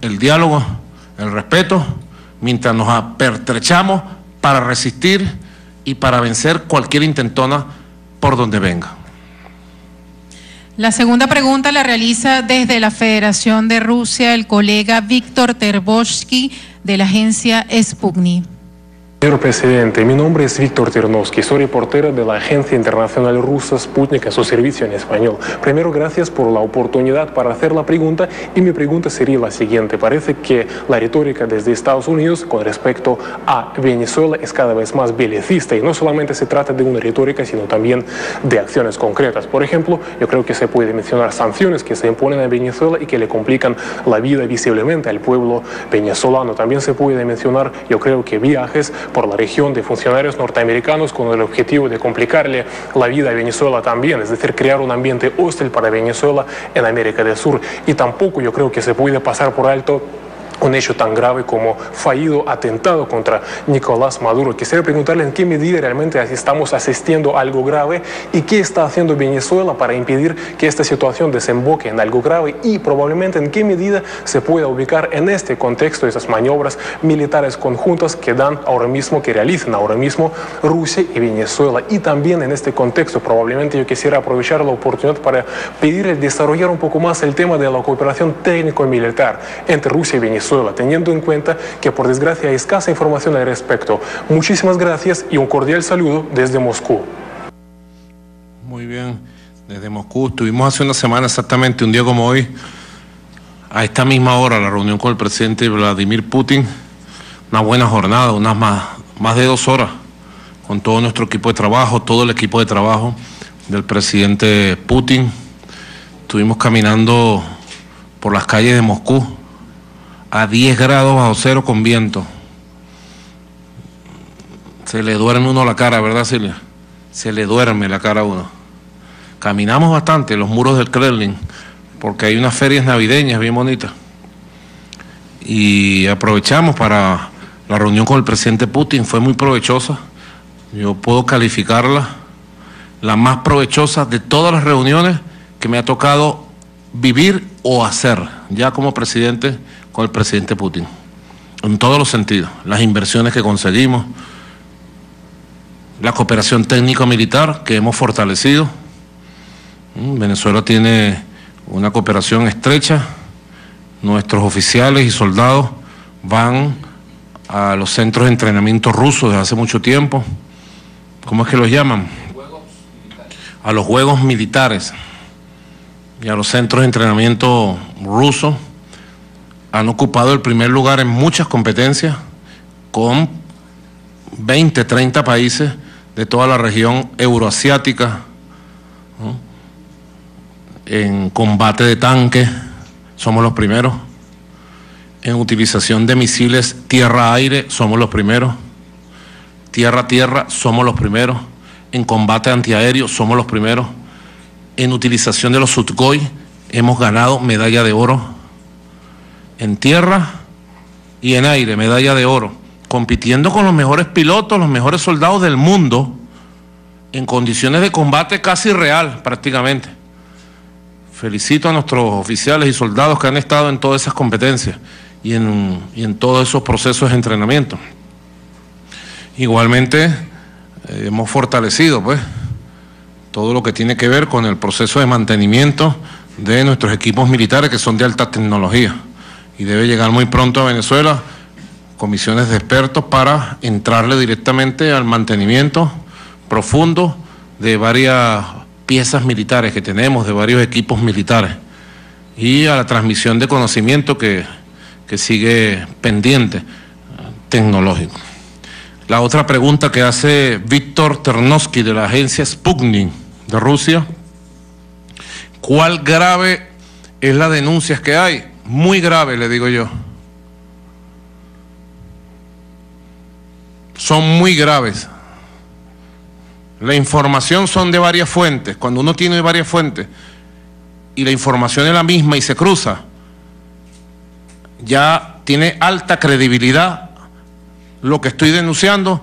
el diálogo, el respeto, mientras nos apertrechamos para resistir y para vencer cualquier intentona por donde venga. La segunda pregunta la realiza desde la Federación de Rusia el colega Víctor Ternovsky de la agencia Sputnik. Señor presidente, mi nombre es Víctor Ternovsky, soy reportero de la agencia internacional rusa Sputnik a su servicio en español. Primero, gracias por la oportunidad para hacer la pregunta, y mi pregunta sería la siguiente. Parece que la retórica desde Estados Unidos con respecto a Venezuela es cada vez más belicista, y no solamente se trata de una retórica, sino también de acciones concretas. Por ejemplo, yo creo que se puede mencionar sanciones que se imponen a Venezuela y que le complican la vida visiblemente al pueblo venezolano. También se puede mencionar, yo creo que viajes por la región de funcionarios norteamericanos con el objetivo de complicarle la vida a Venezuela también, es decir, crear un ambiente hostil para Venezuela en América del Sur. Y tampoco yo creo que se puede pasar por alto un hecho tan grave como fallido atentado contra Nicolás Maduro. Quisiera preguntarle en qué medida realmente estamos asistiendo a algo grave y qué está haciendo Venezuela para impedir que esta situación desemboque en algo grave y probablemente en qué medida se pueda ubicar en este contexto esas maniobras militares conjuntas que realizan ahora mismo Rusia y Venezuela. Y también en este contexto probablemente yo quisiera aprovechar la oportunidad para pedirle desarrollar un poco más el tema de la cooperación técnico-militar entre Rusia y Venezuela, teniendo en cuenta que por desgracia hay escasa información al respecto. Muchísimas gracias y un cordial saludo desde Moscú. Muy bien, desde Moscú. Estuvimos hace una semana exactamente, un día como hoy, a esta misma hora, la reunión con el presidente Vladimir Putin. Una buena jornada, unas más de 2 horas, con todo nuestro equipo de trabajo, todo el equipo de trabajo del presidente Putin. Estuvimos caminando por las calles de Moscú a 10 grados bajo cero con viento. Se le duerme uno la cara, ¿verdad, Silvia? Se le duerme la cara a uno. Caminamos bastante los muros del Kremlin, porque hay unas ferias navideñas bien bonitas. Y aprovechamos para la reunión con el presidente Putin, fue muy provechosa. Yo puedo calificarla la más provechosa de todas las reuniones que me ha tocado vivir o hacer, ya como presidente, con el presidente Putin, en todos los sentidos. Las inversiones que conseguimos, la cooperación técnico-militar que hemos fortalecido. Venezuela tiene una cooperación estrecha. Nuestros oficiales y soldados van a los centros de entrenamiento rusos desde hace mucho tiempo. ¿Cómo es que los llaman? A los juegos militares y a los centros de entrenamiento rusos. Han ocupado el primer lugar en muchas competencias con 20, 30 países de toda la región euroasiática, ¿no? En combate de tanques somos los primeros, en utilización de misiles tierra-aire somos los primeros, tierra-tierra somos los primeros, en combate antiaéreo somos los primeros, en utilización de los Sukhoi hemos ganado medalla de oro, en tierra y en aire, medalla de oro, compitiendo con los mejores pilotos, los mejores soldados del mundo, en condiciones de combate casi real, prácticamente. Felicito a nuestros oficiales y soldados que han estado en todas esas competencias y en todos esos procesos de entrenamiento. Igualmente, hemos fortalecido, pues, todo lo que tiene que ver con el proceso de mantenimiento de nuestros equipos militares que son de alta tecnología. Y debe llegar muy pronto a Venezuela comisiones de expertos para entrarle directamente al mantenimiento profundo de varias piezas militares que tenemos, de varios equipos militares, y a la transmisión de conocimiento que sigue pendiente, tecnológico. La otra pregunta que hace Víctor Ternovsky de la agencia Sputnik de Rusia: ¿cuál grave es la denuncia que hay? Muy grave, le digo yo. Son muy graves. La información son de varias fuentes. Cuando uno tiene varias fuentes y la información es la misma y se cruza, ya tiene alta credibilidad lo que estoy denunciando,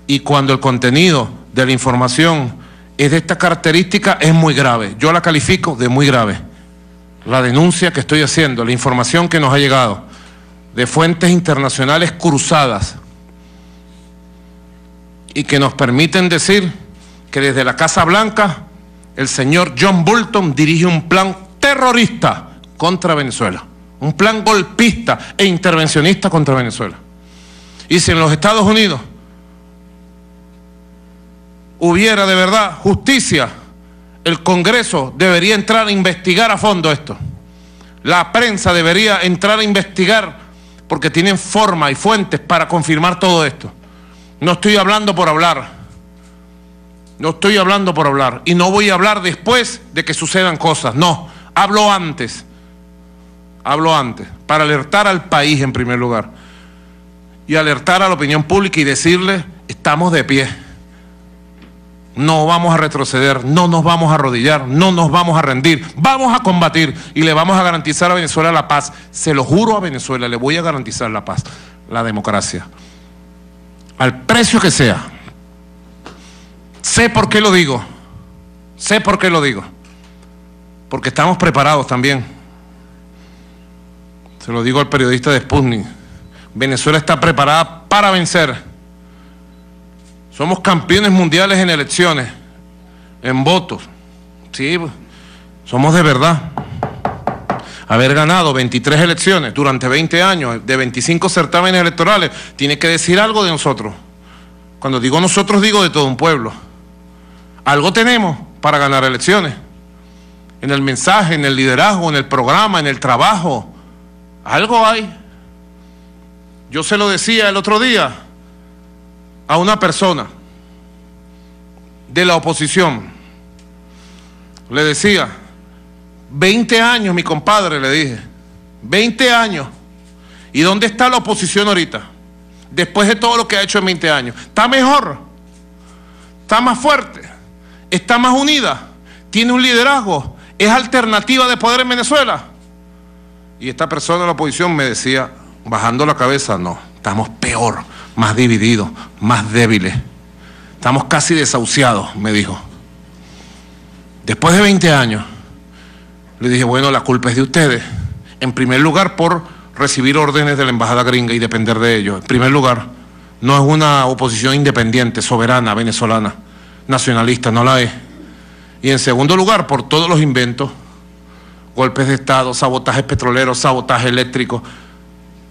y cuando el contenido de la información es de esta característica es muy grave. Yo la califico de muy grave. La denuncia que estoy haciendo, la información que nos ha llegado de fuentes internacionales cruzadas y que nos permiten decir que desde la Casa Blanca el señor John Bolton dirige un plan terrorista contra Venezuela, un plan golpista e intervencionista contra Venezuela. Y si en los Estados Unidos hubiera de verdad justicia, el Congreso debería entrar a investigar a fondo esto. La prensa debería entrar a investigar, porque tienen forma y fuentes para confirmar todo esto. No estoy hablando por hablar. No estoy hablando por hablar. Y no voy a hablar después de que sucedan cosas. No, hablo antes. Hablo antes, para alertar al país en primer lugar. Y alertar a la opinión pública y decirle: estamos de pie. no vamos a retroceder, no nos vamos a arrodillar, no nos vamos a rendir, vamos a combatir y le vamos a garantizar a Venezuela la paz. Se lo juro a Venezuela, le voy a garantizar la paz, la democracia, al precio que sea. Sé por qué lo digo, porque estamos preparados también. Se lo digo al periodista de Sputnik, Venezuela está preparada para vencer. Somos campeones mundiales en elecciones, en votos. Sí, somos de verdad. Haber ganado 23 elecciones durante 20 años, de 25 certámenes electorales, tiene que decir algo de nosotros. Cuando digo nosotros, digo de todo un pueblo. Algo tenemos para ganar elecciones. En el mensaje, en el liderazgo, en el programa, en el trabajo. Algo hay. Yo se lo decía el otro día a una persona de la oposición. Le decía, 20 años, mi compadre, le dije, 20 años. ¿Y dónde está la oposición ahorita? Después de todo lo que ha hecho en 20 años. ¿Está mejor? ¿Está más fuerte? ¿Está más unida? ¿Tiene un liderazgo? ¿Es alternativa de poder en Venezuela? Y esta persona de la oposición me decía, bajando la cabeza, no, estamos peor, más divididos, más débiles. Estamos casi desahuciados, me dijo. Después de 20 años, le dije, bueno, la culpa es de ustedes. En primer lugar, por recibir órdenes de la embajada gringa y depender de ellos. En primer lugar, no es una oposición independiente, soberana, venezolana, nacionalista, no la es. Y en segundo lugar, por todos los inventos, golpes de Estado, sabotajes petroleros, sabotaje eléctrico,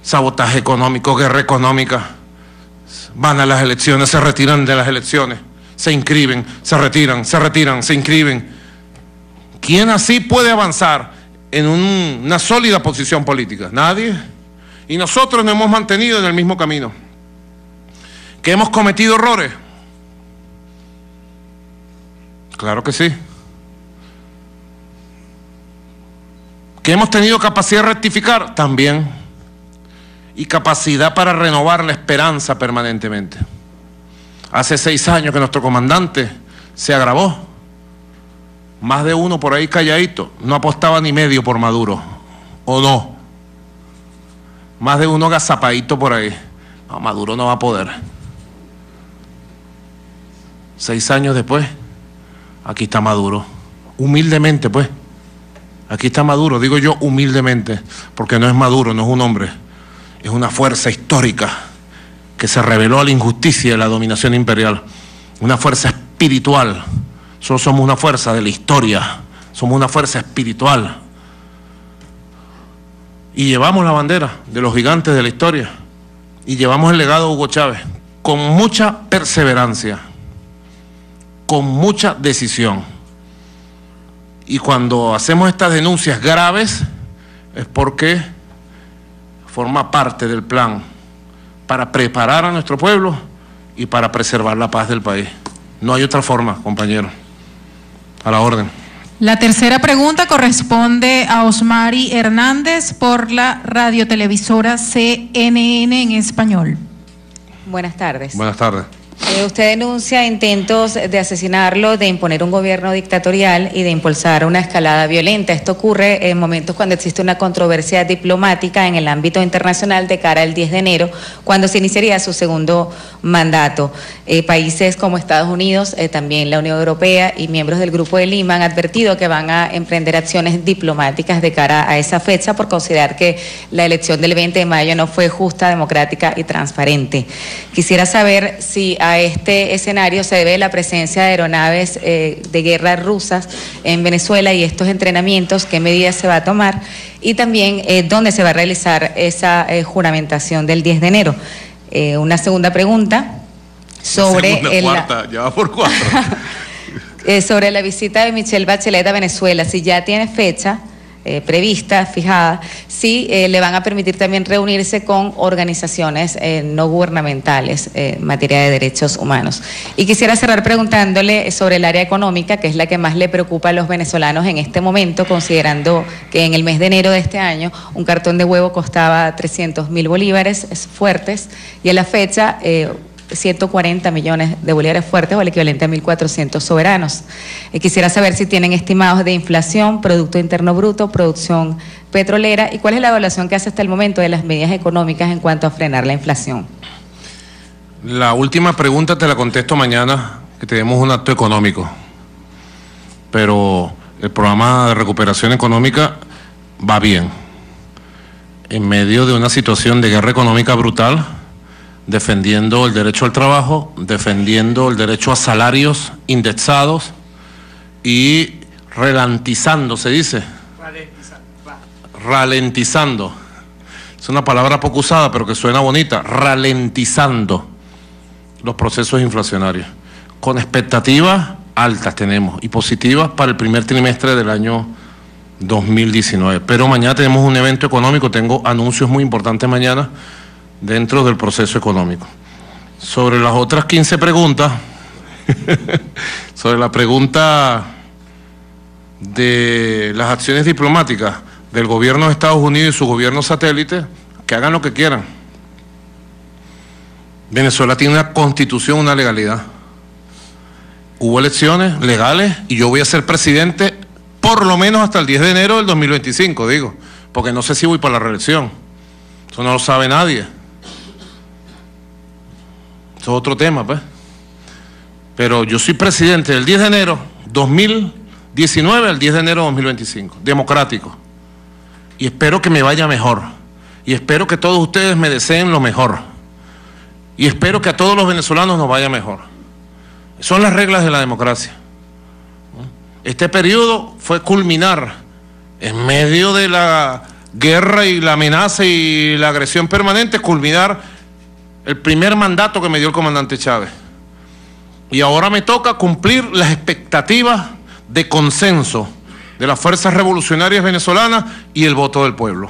sabotaje económico, guerra económica. Van a las elecciones, se retiran de las elecciones, se inscriben, se retiran, se inscriben. ¿Quién así puede avanzar en una sólida posición política? Nadie. Y nosotros nos hemos mantenido en el mismo camino. ¿Que hemos cometido errores? Claro que sí. ¿Que hemos tenido capacidad de rectificar? También. Y capacidad para renovar la esperanza permanentemente. Hace 6 años que nuestro comandante se agravó. Más de uno por ahí calladito, no apostaba ni medio por Maduro, ¿o no? Más de uno agazapadito por ahí. No, Maduro no va a poder. 6 años después, aquí está Maduro. Humildemente, pues. Aquí está Maduro, digo yo humildemente, porque no es Maduro, no es un hombre. Es una fuerza histórica que se rebeló a la injusticia y la dominación imperial. Una fuerza espiritual. Solo somos una fuerza de la historia. Somos una fuerza espiritual. Y llevamos la bandera de los gigantes de la historia. Y llevamos el legado de Hugo Chávez con mucha perseverancia, con mucha decisión. Y cuando hacemos estas denuncias graves es porque forma parte del plan para preparar a nuestro pueblo y para preservar la paz del país. No hay otra forma, compañero. A la orden. La tercera pregunta corresponde a Osmari Hernández por la radiotelevisora CNN en español. Buenas tardes. Buenas tardes. Usted denuncia intentos de asesinarlo, de imponer un gobierno dictatorial y de impulsar una escalada violenta. Esto ocurre en momentos cuando existe una controversia diplomática en el ámbito internacional de cara al 10 de enero, cuando se iniciaría su segundo mandato. Países como Estados Unidos, también la Unión Europea y miembros del Grupo de Lima han advertido que van a emprender acciones diplomáticas de cara a esa fecha por considerar que la elección del 20 de mayo no fue justa, democrática y transparente. Quisiera saber si a este escenario se debe la presencia de aeronaves de guerra rusas en Venezuela y estos entrenamientos, qué medidas se va a tomar y también dónde se va a realizar esa juramentación del 10 de enero. Una segunda pregunta sobre ya va por 4. Sobre la visita de Michelle Bachelet a Venezuela, si ya tiene fecha prevista, fijada, si le van a permitir también reunirse con organizaciones no gubernamentales en materia de derechos humanos. Y quisiera cerrar preguntándole sobre el área económica, que es la que más le preocupa a los venezolanos en este momento, considerando que en el mes de enero de este año un cartón de huevo costaba 300.000 bolívares fuertes y a la fecha 140 millones de bolívares fuertes o el equivalente a 1.400 soberanos. Quisiera saber si tienen estimados de inflación, Producto Interno Bruto, producción petrolera y cuál es la evaluación que hace hasta el momento de las medidas económicas en cuanto a frenar la inflación. La última pregunta te la contesto mañana, que tenemos un acto económico, pero el programa de recuperación económica va bien. En medio de una situación de guerra económica brutal, defendiendo el derecho al trabajo, defendiendo el derecho a salarios indexados y ralentizando, se dice. Ralentizando. Es una palabra poco usada, pero que suena bonita. Ralentizando los procesos inflacionarios. Con expectativas altas tenemos y positivas para el primer trimestre del año 2019. Pero mañana tenemos un evento económico, tengo anuncios muy importantes mañana dentro del proceso económico. Sobre las otras 15 preguntas, sobre la pregunta de las acciones diplomáticas del gobierno de Estados Unidos y su gobierno satélite, que hagan lo que quieran. Venezuela tiene una constitución, una legalidad. Hubo elecciones legales y yo voy a ser presidente por lo menos hasta el 10 de enero del 2025, digo, porque no sé si voy para la reelección. Eso no lo sabe nadie. Eso es otro tema, pues. Pero yo soy presidente del 10 de enero 2019 al 10 de enero 2025, democrático. Y espero que me vaya mejor. Y espero que todos ustedes me deseen lo mejor. Y espero que a todos los venezolanos nos vaya mejor. Son las reglas de la democracia. Este periodo fue culminar en medio de la guerra y la amenaza y la agresión permanente, culminar el primer mandato que me dio el comandante Chávez. Y ahora me toca cumplir las expectativas de consenso de las fuerzas revolucionarias venezolanas y el voto del pueblo.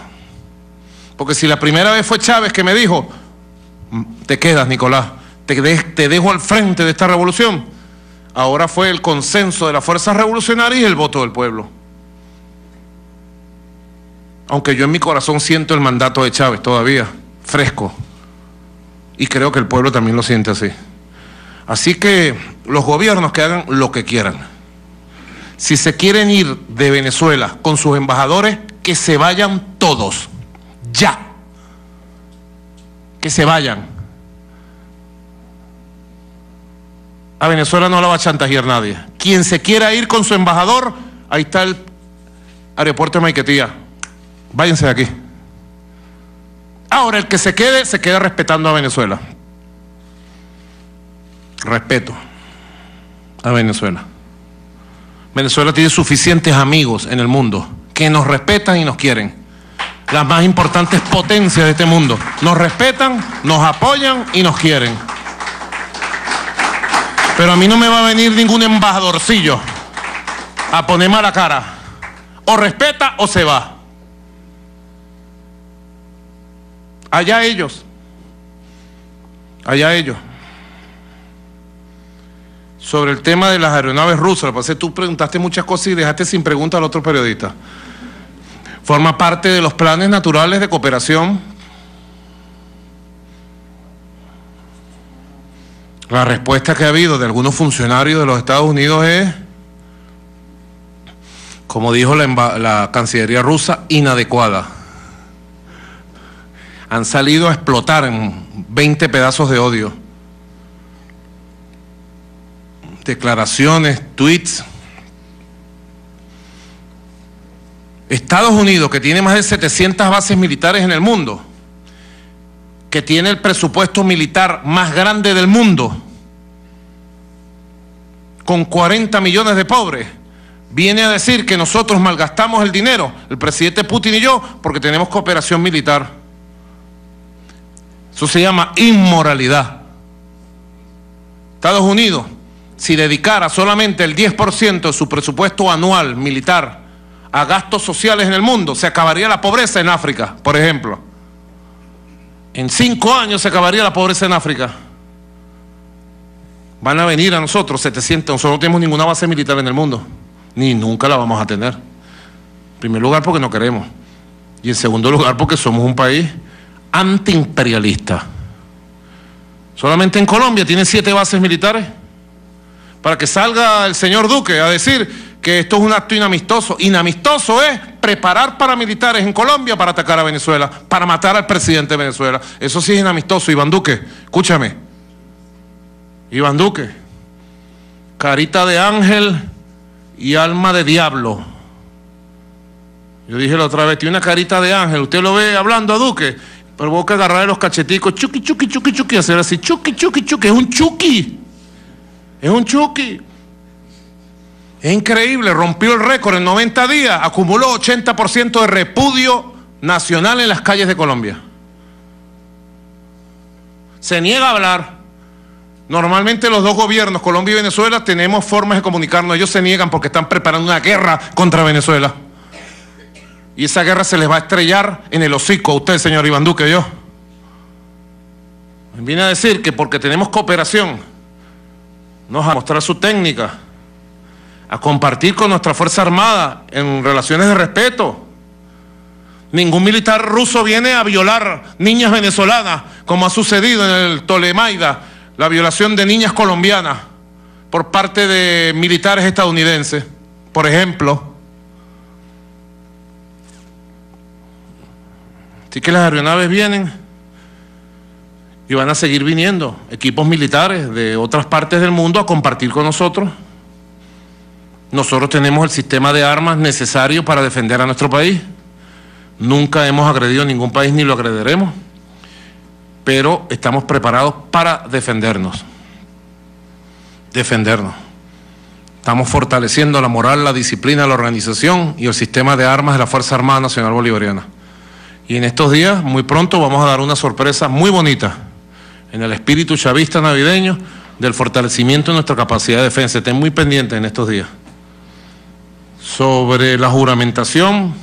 Porque si la primera vez fue Chávez que me dijo, te quedas, Nicolás, te dejo al frente de esta revolución, ahora fue el consenso de las fuerzas revolucionarias y el voto del pueblo. Aunque yo en mi corazón siento el mandato de Chávez todavía, fresco. Y creo que el pueblo también lo siente así. Así que los gobiernos que hagan lo que quieran. Si se quieren ir de Venezuela con sus embajadores, que se vayan todos. Ya. Que se vayan. A Venezuela no la va a chantajear nadie. Quien se quiera ir con su embajador, ahí está el aeropuerto de Maiquetía. Váyanse de aquí. Ahora, el que se queda respetando a Venezuela. Respeto a Venezuela. Venezuela tiene suficientes amigos en el mundo que nos respetan y nos quieren. Las más importantes potencias de este mundo nos respetan, nos apoyan y nos quieren. Pero a mí no me va a venir ningún embajadorcillo a poner mala cara. O respeta o se va. Allá ellos. Allá ellos. Sobre el tema de las aeronaves rusas, lo que tú preguntaste muchas cosas y dejaste sin pregunta al otro periodista. Forma parte de los planes naturales de cooperación. La respuesta que ha habido de algunos funcionarios de los Estados Unidos es, como dijo la Cancillería rusa, inadecuada. Han salido a explotar en 20 pedazos de odio. Declaraciones, tweets. Estados Unidos, que tiene más de 700 bases militares en el mundo, que tiene el presupuesto militar más grande del mundo, con 40 millones de pobres, viene a decir que nosotros malgastamos el dinero, el presidente Putin y yo, porque tenemos cooperación militar. Eso se llama inmoralidad. Estados Unidos, si dedicara solamente el 10% de su presupuesto anual militar a gastos sociales en el mundo, se acabaría la pobreza en África, por ejemplo. En 5 años se acabaría la pobreza en África. Van a venir a nosotros 700, nosotros no tenemos ninguna base militar en el mundo, ni nunca la vamos a tener. En primer lugar porque no queremos, y en segundo lugar porque somos un país antiimperialista. Solamente en Colombia tiene 7 bases militares. Para que salga el señor Duque a decir que esto es un acto inamistoso. Inamistoso es preparar paramilitares en Colombia para atacar a Venezuela, para matar al presidente de Venezuela. Eso sí es inamistoso, Iván Duque. Escúchame. Iván Duque. Carita de ángel y alma de diablo. Yo dije la otra vez, tiene una carita de ángel. Usted lo ve hablando a Duque, pero vos que agarrarle los cacheticos, chuki, chuki, chuki, chuki, hacer así, chuki, chuki, chuki. Es un chuki. Es un chuki. Es increíble, rompió el récord en 90 días, acumuló 80% de repudio nacional en las calles de Colombia. Se niega a hablar. Normalmente los dos gobiernos, Colombia y Venezuela, tenemos formas de comunicarnos. Ellos se niegan porque están preparando una guerra contra Venezuela. Y esa guerra se les va a estrellar en el hocico a usted, señor Iván Duque, yo. Viene a decir que porque tenemos cooperación, nos va a mostrar su técnica, a compartir con nuestra Fuerza Armada en relaciones de respeto. Ningún militar ruso viene a violar niñas venezolanas, como ha sucedido en el Tolemaida, la violación de niñas colombianas por parte de militares estadounidenses, por ejemplo. Así que las aeronaves vienen y van a seguir viniendo equipos militares de otras partes del mundo a compartir con nosotros. Nosotros tenemos el sistema de armas necesario para defender a nuestro país. Nunca hemos agredido a ningún país ni lo agrederemos, pero estamos preparados para defendernos. Estamos fortaleciendo la moral, la disciplina, la organización y el sistema de armas de la Fuerza Armada Nacional Bolivariana. Y en estos días, muy pronto, vamos a dar una sorpresa muy bonita en el espíritu chavista navideño del fortalecimiento de nuestra capacidad de defensa. Estén muy pendientes en estos días. Sobre la juramentación,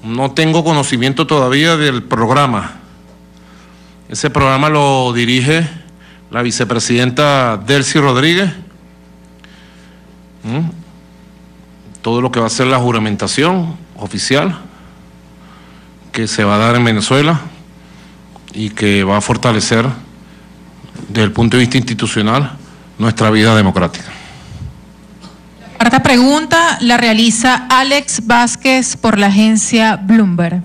no tengo conocimiento todavía del programa. Ese programa lo dirige la vicepresidenta Delcy Rodríguez. Todo lo que va a ser la juramentación oficial que se va a dar en Venezuela y que va a fortalecer desde el punto de vista institucional nuestra vida democrática. La cuarta pregunta la realiza Alex Vázquez por la agencia Bloomberg.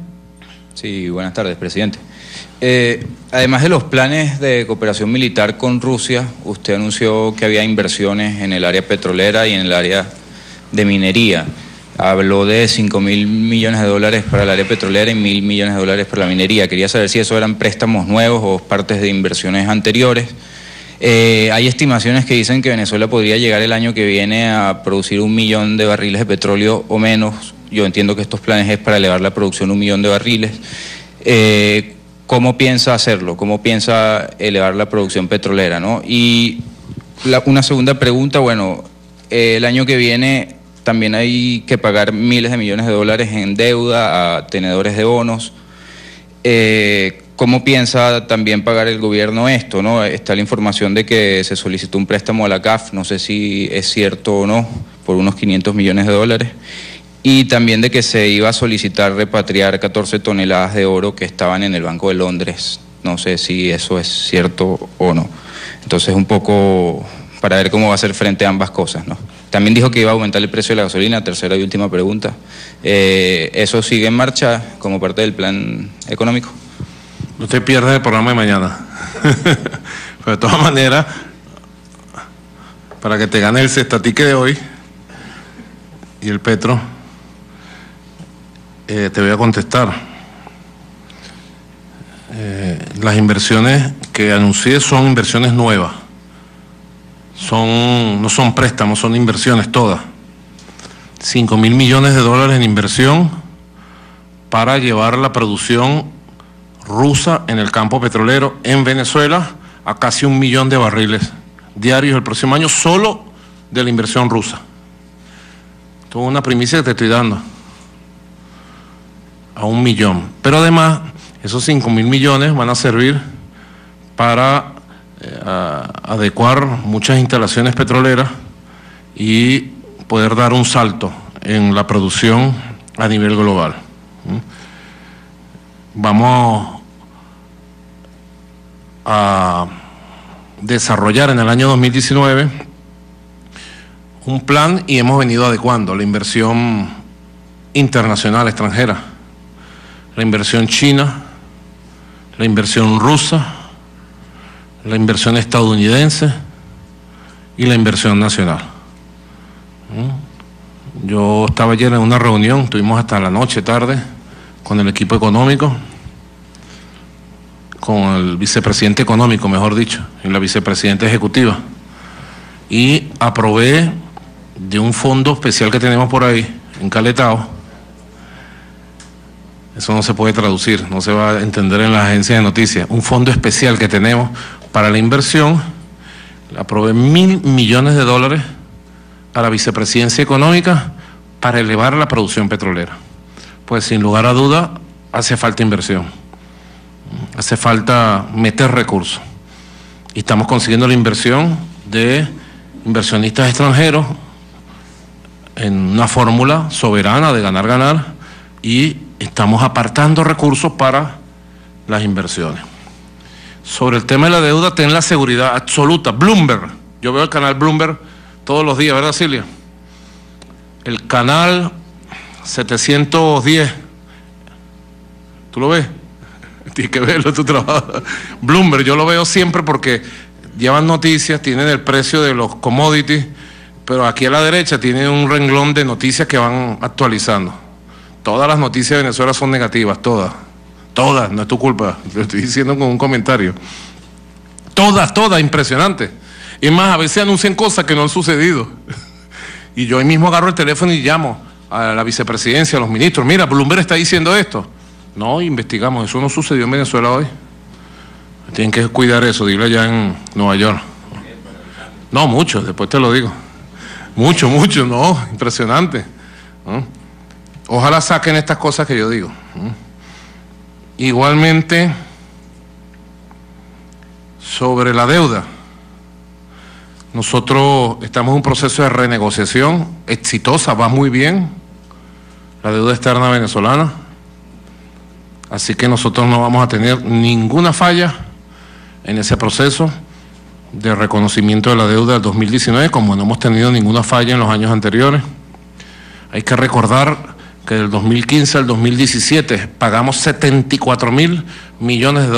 Sí, buenas tardes, presidente. Además de los planes de cooperación militar con Rusia, usted anunció que había inversiones en el área petrolera y en el área de minería. Habló de 5.000 millones de dólares para el área petrolera y 1.000 millones de dólares para la minería. Quería saber si eso eran préstamos nuevos o partes de inversiones anteriores. Hay estimaciones que dicen que Venezuela podría llegar el año que viene a producir 1 millón de barriles de petróleo o menos. Yo entiendo que estos planes es para elevar la producción a 1 millón de barriles. ¿Cómo piensa hacerlo? ¿Cómo piensa elevar la producción petrolera, ¿no? Y una segunda pregunta, bueno, el año que viene también hay que pagar miles de millones de dólares en deuda a tenedores de bonos. ¿Cómo piensa también pagar el gobierno esto, ¿no? Está la información de que se solicitó un préstamo a la CAF, no sé si es cierto o no, por unos 500 millones de dólares. Y también de que se iba a solicitar repatriar 14 toneladas de oro que estaban en el Banco de Londres. No sé si eso es cierto o no. Entonces, un poco para ver cómo va a hacer frente a ambas cosas, ¿no? También dijo que iba a aumentar el precio de la gasolina, tercera y última pregunta. ¿Eso sigue en marcha como parte del plan económico? Usted pierde el programa de mañana. Pero de todas maneras, para que te gane el cestatique de hoy y el petro, te voy a contestar. Las inversiones que anuncié son inversiones nuevas. No son préstamos, son inversiones todas. 5.000 millones de dólares en inversión para llevar la producción rusa en el campo petrolero en Venezuela a casi 1 millón de barriles diarios el próximo año, solo de la inversión rusa. Esto es una primicia que te estoy dando. A 1 millón. Pero además, esos 5.000 millones van a servir para adecuar muchas instalaciones petroleras y poder dar un salto en la producción a nivel global. Vamos a desarrollar en el año 2019 un plan y hemos venido adecuando la inversión internacional extranjera, la inversión china, la inversión rusa, la inversión estadounidense y la inversión nacional. Yo estaba ayer en una reunión, estuvimos hasta la noche, tarde, con el equipo económico, con el vicepresidente económico, mejor dicho, y la vicepresidenta ejecutiva, y aprobé de un fondo especial que tenemos por ahí, encaletado. Eso no se puede traducir, no se va a entender en las agencias de noticias. Un fondo especial que tenemos para la inversión, aprobé $1.000 millones a la vicepresidencia económica para elevar la producción petrolera. Pues sin lugar a duda hace falta inversión, hace falta meter recursos. Y estamos consiguiendo la inversión de inversionistas extranjeros en una fórmula soberana de ganar-ganar, y estamos apartando recursos para las inversiones. Sobre el tema de la deuda, ten la seguridad absoluta. Bloomberg, yo veo el canal Bloomberg todos los días, ¿verdad, Silvia? El canal 710, ¿tú lo ves? Tienes que verlo, tú trabajas. Bloomberg, yo lo veo siempre porque llevan noticias, tienen el precio de los commodities, pero aquí a la derecha tienen un renglón de noticias que van actualizando. Todas las noticias de Venezuela son negativas, todas, no es tu culpa, lo estoy diciendo con un comentario. Todas, impresionante. Es más, a veces anuncian cosas que no han sucedido. Y yo ahí mismo agarro el teléfono y llamo a la vicepresidencia, a los ministros. Mira, Bloomberg está diciendo esto. No, investigamos, eso no sucedió en Venezuela hoy. Tienen que cuidar eso, dile allá en Nueva York. No, mucho, después te lo digo. Mucho, no, impresionante. Ojalá saquen estas cosas que yo digo. Igualmente, sobre la deuda, nosotros estamos en un proceso de renegociación exitosa, va muy bien, la deuda externa venezolana, así que nosotros no vamos a tener ninguna falla en ese proceso de reconocimiento de la deuda del 2019, como no hemos tenido ninguna falla en los años anteriores. Hay que recordar que del 2015 al 2017 pagamos $74.000 millones.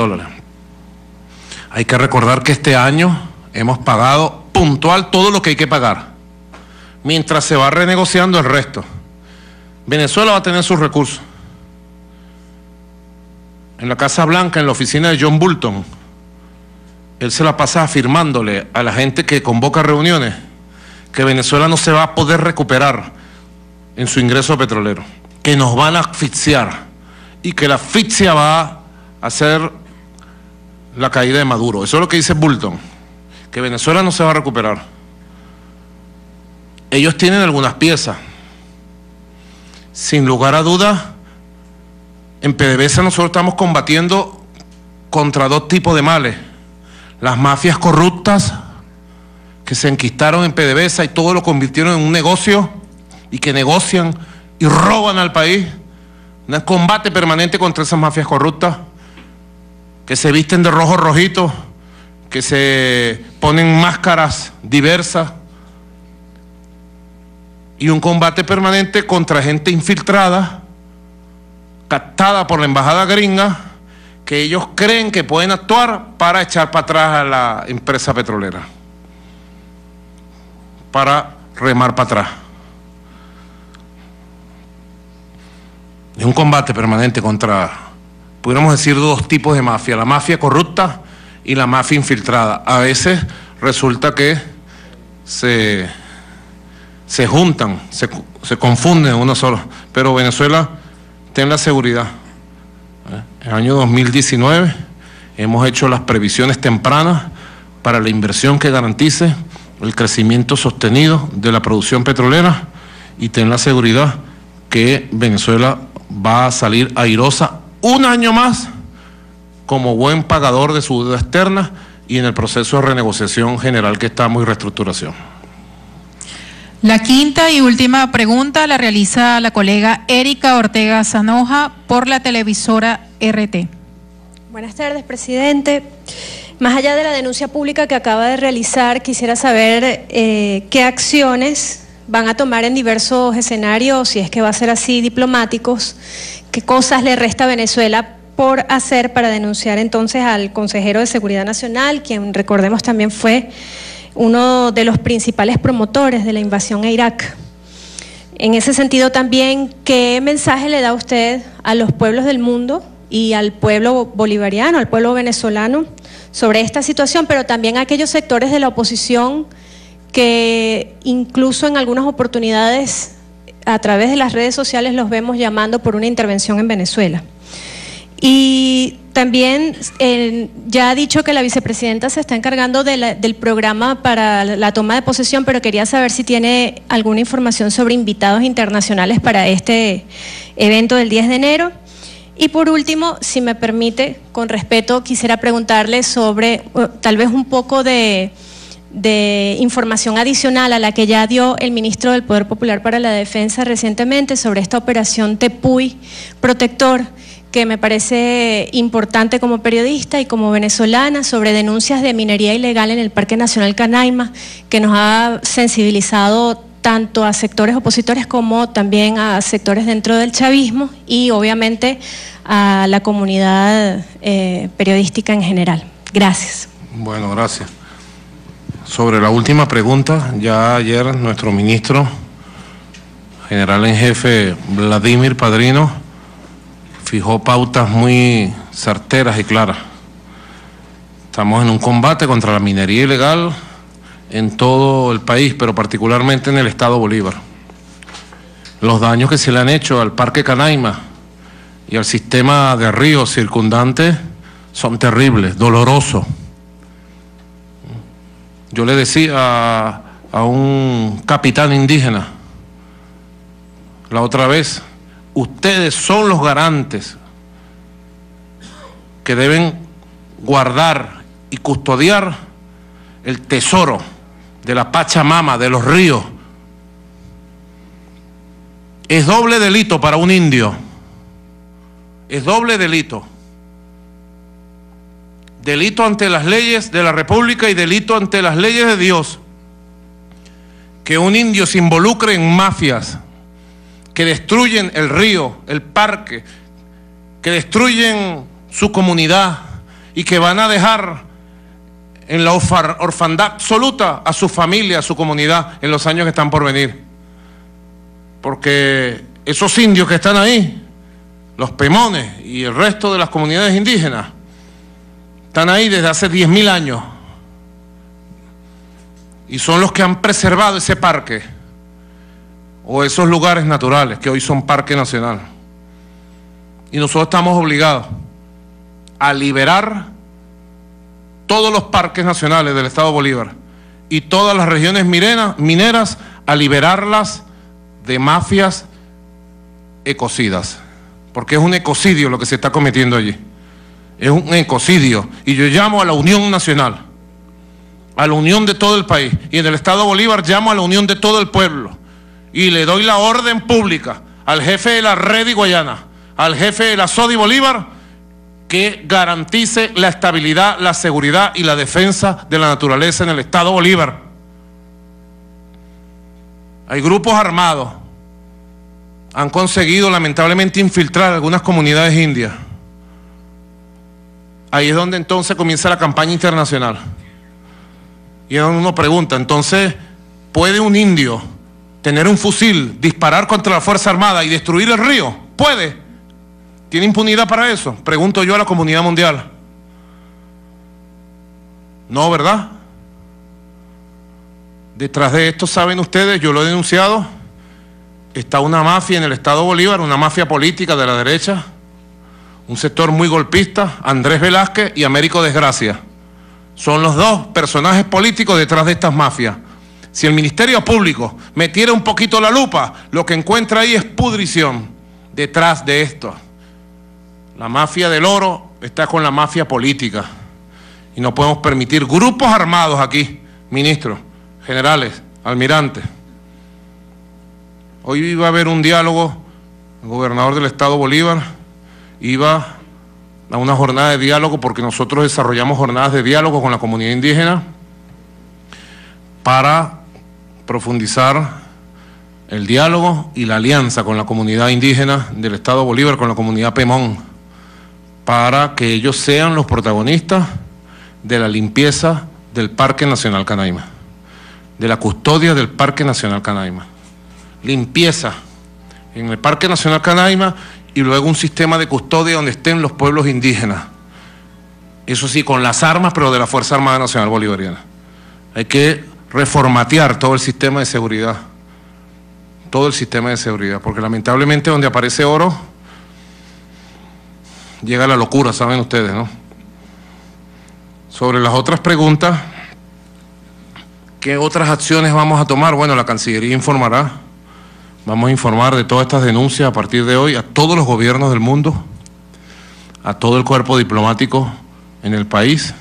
Hay que recordar que este año hemos pagado puntual todo lo que hay que pagar, mientras se va renegociando el resto. Venezuela va a tener sus recursos. En la Casa Blanca, en la oficina de John Bolton, él se la pasa afirmándole a la gente que convoca reuniones que Venezuela no se va a poder recuperar en su ingreso petrolero, que nos van a asfixiar y que la asfixia va a hacer la caída de Maduro. Eso es lo que dice Bolton, que Venezuela no se va a recuperar. Ellos tienen algunas piezas. Sin lugar a dudas, en PDVSA nosotros estamos combatiendo contra dos tipos de males: las mafias corruptas que se enquistaron en PDVSA y todo lo convirtieron en un negocio y que negocian y roban al país. Un combate permanente contra esas mafias corruptas que se visten de rojo rojito, que se ponen máscaras diversas, y un combate permanente contra gente infiltrada, captada por la embajada gringa, que ellos creen que pueden actuar para echar para atrás a la empresa petrolera, para remar para atrás. Es un combate permanente contra, pudiéramos decir, dos tipos de mafia: la mafia corrupta y la mafia infiltrada. A veces resulta que se juntan, se confunden uno solo. Pero Venezuela, ten la seguridad, en el año 2019 hemos hecho las previsiones tempranas para la inversión que garantice el crecimiento sostenido de la producción petrolera, y ten la seguridad que Venezuela va a salir airosa un año más como buen pagador de su deuda externa y en el proceso de renegociación general que estamos y reestructuración. La quinta y última pregunta la realiza la colega Erika Ortega Zanoja por la televisora RT. Buenas tardes, presidente. Más allá de la denuncia pública que acaba de realizar, quisiera saber qué acciones van a tomar en diversos escenarios, si es que va a ser así, diplomáticos, qué cosas le resta a Venezuela por hacer para denunciar entonces al consejero de Seguridad Nacional, quien recordemos también fue uno de los principales promotores de la invasión a Irak. En ese sentido también, ¿qué mensaje le da usted a los pueblos del mundo y al pueblo bolivariano, al pueblo venezolano, sobre esta situación, pero también a aquellos sectores de la oposición que incluso en algunas oportunidades a través de las redes sociales los vemos llamando por una intervención en Venezuela? Y también ya ha dicho que la vicepresidenta se está encargando del programa para la toma de posesión, pero quería saber si tiene alguna información sobre invitados internacionales para este evento del 10 de enero. Y por último, si me permite, con respeto, quisiera preguntarle sobre tal vez un poco de información adicional a la que ya dio el ministro del Poder Popular para la Defensa recientemente sobre esta operación Tepuy Protector, que me parece importante como periodista y como venezolana, sobre denuncias de minería ilegal en el Parque Nacional Canaima, que nos ha sensibilizado tanto a sectores opositores como también a sectores dentro del chavismo y obviamente a la comunidad periodística en general. Gracias. Bueno, gracias. Sobre la última pregunta, ya ayer nuestro ministro, general en jefe Vladimir Padrino, fijó pautas muy certeras y claras. Estamos en un combate contra la minería ilegal en todo el país, pero particularmente en el estado Bolívar. Los daños que se le han hecho al Parque Canaima y al sistema de ríos circundantes son terribles, dolorosos. Yo le decía a un capitán indígena la otra vez: ustedes son los garantes que deben guardar y custodiar el tesoro de la Pachamama, de los ríos. Es doble delito para un indio, es doble delito. Delito ante las leyes de la República y delito ante las leyes de Dios. Que un indio se involucre en mafias que destruyen el río, el parque, que destruyen su comunidad y que van a dejar en la orfandad absoluta a su familia, a su comunidad en los años que están por venir. Porque esos indios que están ahí, los pemones y el resto de las comunidades indígenas, están ahí desde hace 10.000 años y son los que han preservado ese parque o esos lugares naturales que hoy son parque nacional. Y nosotros estamos obligados a liberar todos los parques nacionales del estado Bolívar y todas las regiones mineras, a liberarlas de mafias ecocidas, porque es un ecocidio lo que se está cometiendo allí. Es un ecocidio, y yo llamo a la unión nacional, a la unión de todo el país, y en el estado Bolívar llamo a la unión de todo el pueblo, y le doy la orden pública al jefe de la Red y Guayana, al jefe de la SODI Bolívar, que garantice la estabilidad, la seguridad y la defensa de la naturaleza en el estado Bolívar. Hay grupos armados, han conseguido lamentablemente infiltrar algunas comunidades indias. Ahí es donde entonces comienza la campaña internacional. Y es donde uno pregunta, entonces, ¿puede un indio tener un fusil, disparar contra la Fuerza Armada y destruir el río? ¿Puede? ¿Tiene impunidad para eso? Pregunto yo a la comunidad mundial. No, ¿verdad? Detrás de esto, saben ustedes, yo lo he denunciado, está una mafia en el estado Bolívar, una mafia política de la derecha, un sector muy golpista, Andrés Velázquez y Américo Desgracia. Son los dos personajes políticos detrás de estas mafias. Si el Ministerio Público metiera un poquito la lupa, lo que encuentra ahí es pudrición detrás de esto. La mafia del oro está con la mafia política. Y no podemos permitir grupos armados aquí, ministros, generales, almirantes. Hoy iba a haber un diálogo, el gobernador del estado Bolívar iba a una jornada de diálogo, porque nosotros desarrollamos jornadas de diálogo con la comunidad indígena para profundizar el diálogo y la alianza con la comunidad indígena del Estado Bolívar, con la comunidad Pemón, para que ellos sean los protagonistas de la limpieza del Parque Nacional Canaima, de la custodia del Parque Nacional Canaima. Limpieza en el Parque Nacional Canaima y luego un sistema de custodia donde estén los pueblos indígenas. Eso sí, con las armas, pero de la Fuerza Armada Nacional Bolivariana. Hay que reformatear todo el sistema de seguridad. Todo el sistema de seguridad, porque lamentablemente donde aparece oro, llega la locura, saben ustedes, ¿no? Sobre las otras preguntas, ¿qué otras acciones vamos a tomar? Bueno, la Cancillería informará. Vamos a informar de todas estas denuncias a partir de hoy a todos los gobiernos del mundo, a todo el cuerpo diplomático en el país.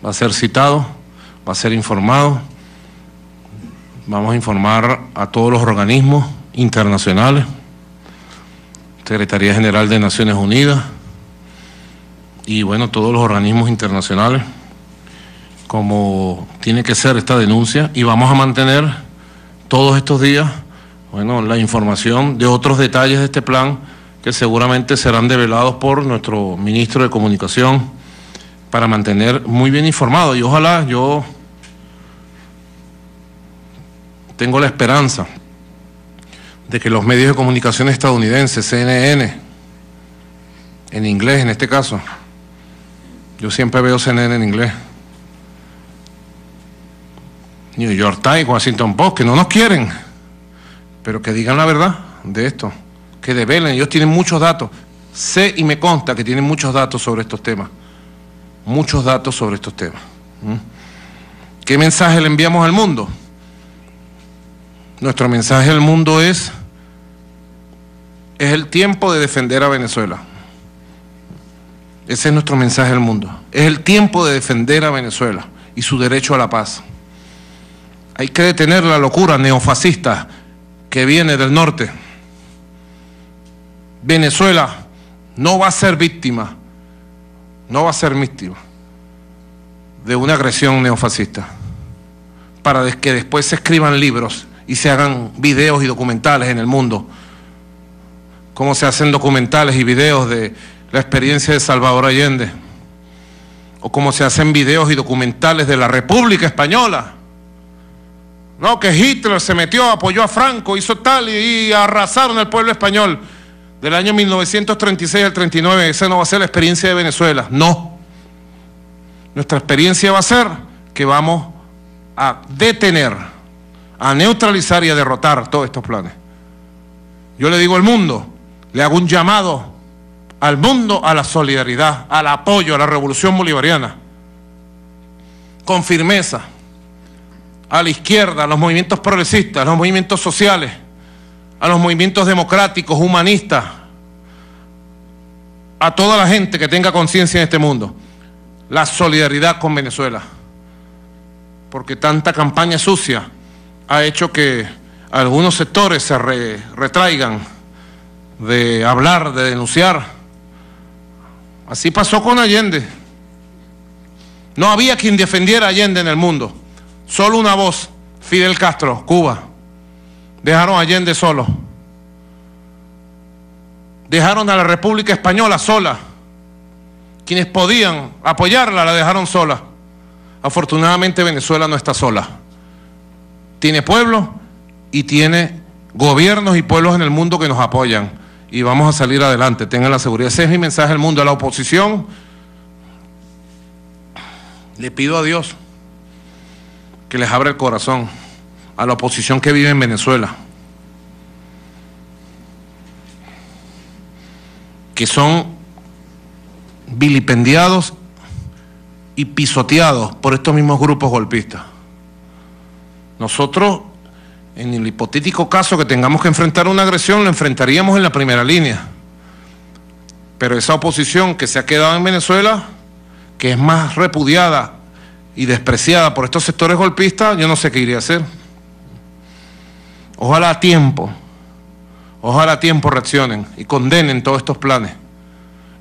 Va a ser citado, va a ser informado. Vamos a informar a todos los organismos internacionales, Secretaría General de Naciones Unidas y bueno, todos los organismos internacionales, como tiene que ser esta denuncia, y vamos a mantener todos estos días, bueno, la información de otros detalles de este plan que seguramente serán develados por nuestro ministro de Comunicación para mantener muy bien informado. Y ojalá, yo tengo la esperanza de que los medios de comunicación estadounidenses, CNN, en inglés en este caso, yo siempre veo CNN en inglés, New York Times, Washington Post, que no nos quieren, pero que digan la verdad de esto, que develen. Ellos tienen muchos datos, sé y me consta que tienen muchos datos sobre estos temas, muchos datos sobre estos temas. ¿Qué mensaje le enviamos al mundo? Nuestro mensaje al mundo es el tiempo de defender a Venezuela. Ese es nuestro mensaje al mundo. Es el tiempo de defender a Venezuela y su derecho a la paz. Hay que detener la locura neofascista que viene del norte. Venezuela no va a ser víctima, no va a ser víctima de una agresión neofascista, para que después se escriban libros y se hagan videos y documentales en el mundo, como se hacen documentales y videos de la experiencia de Salvador Allende, o como se hacen videos y documentales de la República Española. No, que Hitler se metió, apoyó a Franco, hizo tal y arrasaron al pueblo español. Del año 1936 al 39, esa no va a ser la experiencia de Venezuela, no. Nuestra experiencia va a ser que vamos a detener, a neutralizar y a derrotar todos estos planes. Yo le digo al mundo, le hago un llamado al mundo a la solidaridad, al apoyo a la revolución bolivariana, con firmeza, a la izquierda, a los movimientos progresistas, a los movimientos sociales, a los movimientos democráticos, humanistas, a toda la gente que tenga conciencia en este mundo, la solidaridad con Venezuela, porque tanta campaña sucia ha hecho que algunos sectores se retraigan de hablar, de denunciar. Así pasó con Allende. No había quien defendiera a Allende en el mundo. Solo una voz, Fidel Castro, Cuba. Dejaron a Allende solo. Dejaron a la República Española sola. Quienes podían apoyarla la dejaron sola. Afortunadamente Venezuela no está sola. Tiene pueblo y tiene gobiernos y pueblos en el mundo que nos apoyan. Y vamos a salir adelante, tengan la seguridad. Ese es mi mensaje al mundo. A la oposición, le pido a Dios que les abra el corazón, a la oposición que vive en Venezuela, que son vilipendiados y pisoteados por estos mismos grupos golpistas. Nosotros, en el hipotético caso que tengamos que enfrentar una agresión, lo enfrentaríamos en la primera línea. Pero esa oposición que se ha quedado en Venezuela, que es más repudiada y despreciada por estos sectores golpistas, yo no sé qué iría a hacer. Ojalá a tiempo reaccionen y condenen todos estos planes.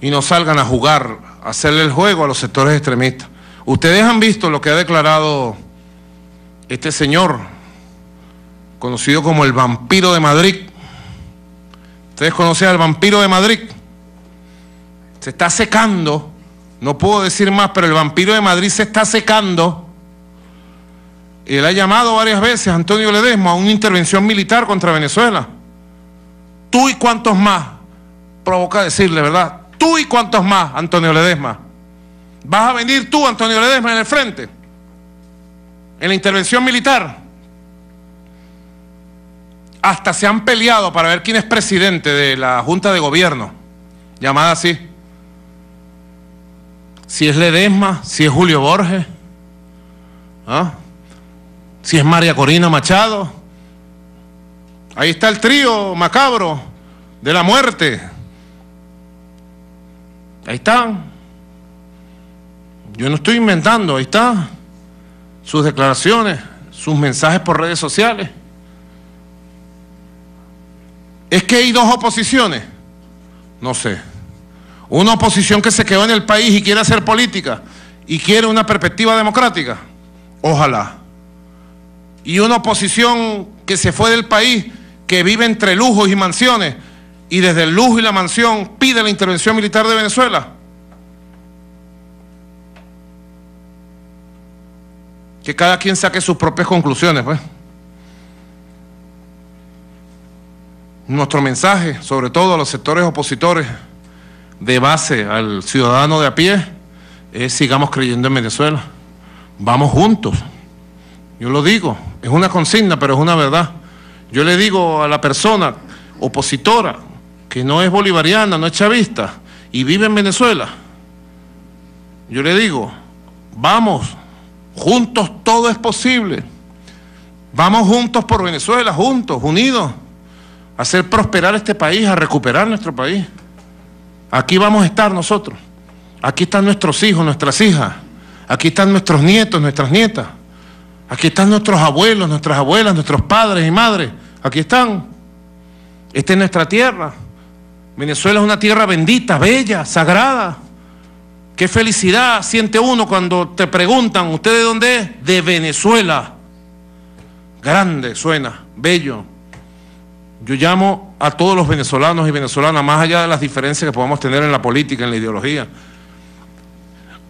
y no salgan a jugar, a hacerle el juego a los sectores extremistas. Ustedes han visto lo que ha declarado este señor, conocido como el vampiro de Madrid. ¿Ustedes conocen al vampiro de Madrid? Se está secando, no puedo decir más, pero el vampiro de Madrid se está secando. Y él ha llamado varias veces a Antonio Ledesma a una intervención militar contra Venezuela. Tú y cuántos más, provoca decirle, ¿verdad? Tú y cuántos más, Antonio Ledesma. ¿Vas a venir tú, Antonio Ledesma, en el frente? En la intervención militar. Hasta se han peleado para ver quién es presidente de la Junta de Gobierno, llamada así. Si es Ledesma, si es Julio Borges, ¿ah? Si es María Corina Machado. Ahí está el trío macabro de la muerte. Ahí están. Yo no estoy inventando, ahí está. Sus declaraciones, sus mensajes por redes sociales. ¿Es que hay dos oposiciones? No sé. Una oposición que se quedó en el país y quiere hacer política y quiere una perspectiva democrática. Ojalá. Y una oposición que se fue del país, que vive entre lujos y mansiones, y desde el lujo y la mansión pide la intervención militar de Venezuela. Que cada quien saque sus propias conclusiones, pues. Nuestro mensaje, sobre todo a los sectores opositores, de base al ciudadano de a pie, es sigamos creyendo en Venezuela. Vamos juntos. Yo lo digo, es una consigna, pero es una verdad. Yo le digo a la persona opositora que no es bolivariana, no es chavista y vive en Venezuela, yo le digo, vamos, juntos todo es posible. Vamos juntos por Venezuela, juntos, unidos, a hacer prosperar este país, a recuperar nuestro país. Aquí vamos a estar nosotros. Aquí están nuestros hijos, nuestras hijas. Aquí están nuestros nietos, nuestras nietas. Aquí están nuestros abuelos, nuestras abuelas, nuestros padres y madres. Aquí están. Esta es nuestra tierra. Venezuela es una tierra bendita, bella, sagrada. Qué felicidad siente uno cuando te preguntan, ¿usted de dónde es? De Venezuela. Grande suena, bello. Yo llamo a todos los venezolanos y venezolanas, más allá de las diferencias que podamos tener en la política, en la ideología,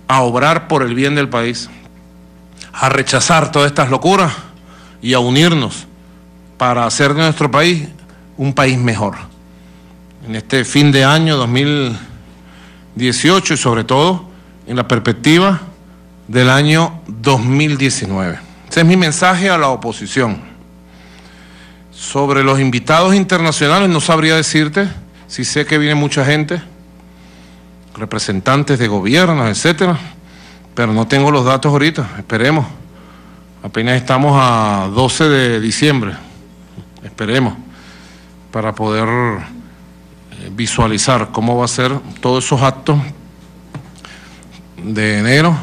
a obrar por el bien del país, a rechazar todas estas locuras y a unirnos para hacer de nuestro país un país mejor. En este fin de año 2018 y sobre todo en la perspectiva del año 2019. Ese es mi mensaje a la oposición. Sobre los invitados internacionales no sabría decirte, si sé que viene mucha gente, representantes de gobiernos, etcétera, pero no tengo los datos ahorita, esperemos. Apenas estamos a 12 de diciembre, esperemos, para poder visualizar cómo va a ser todos esos actos de enero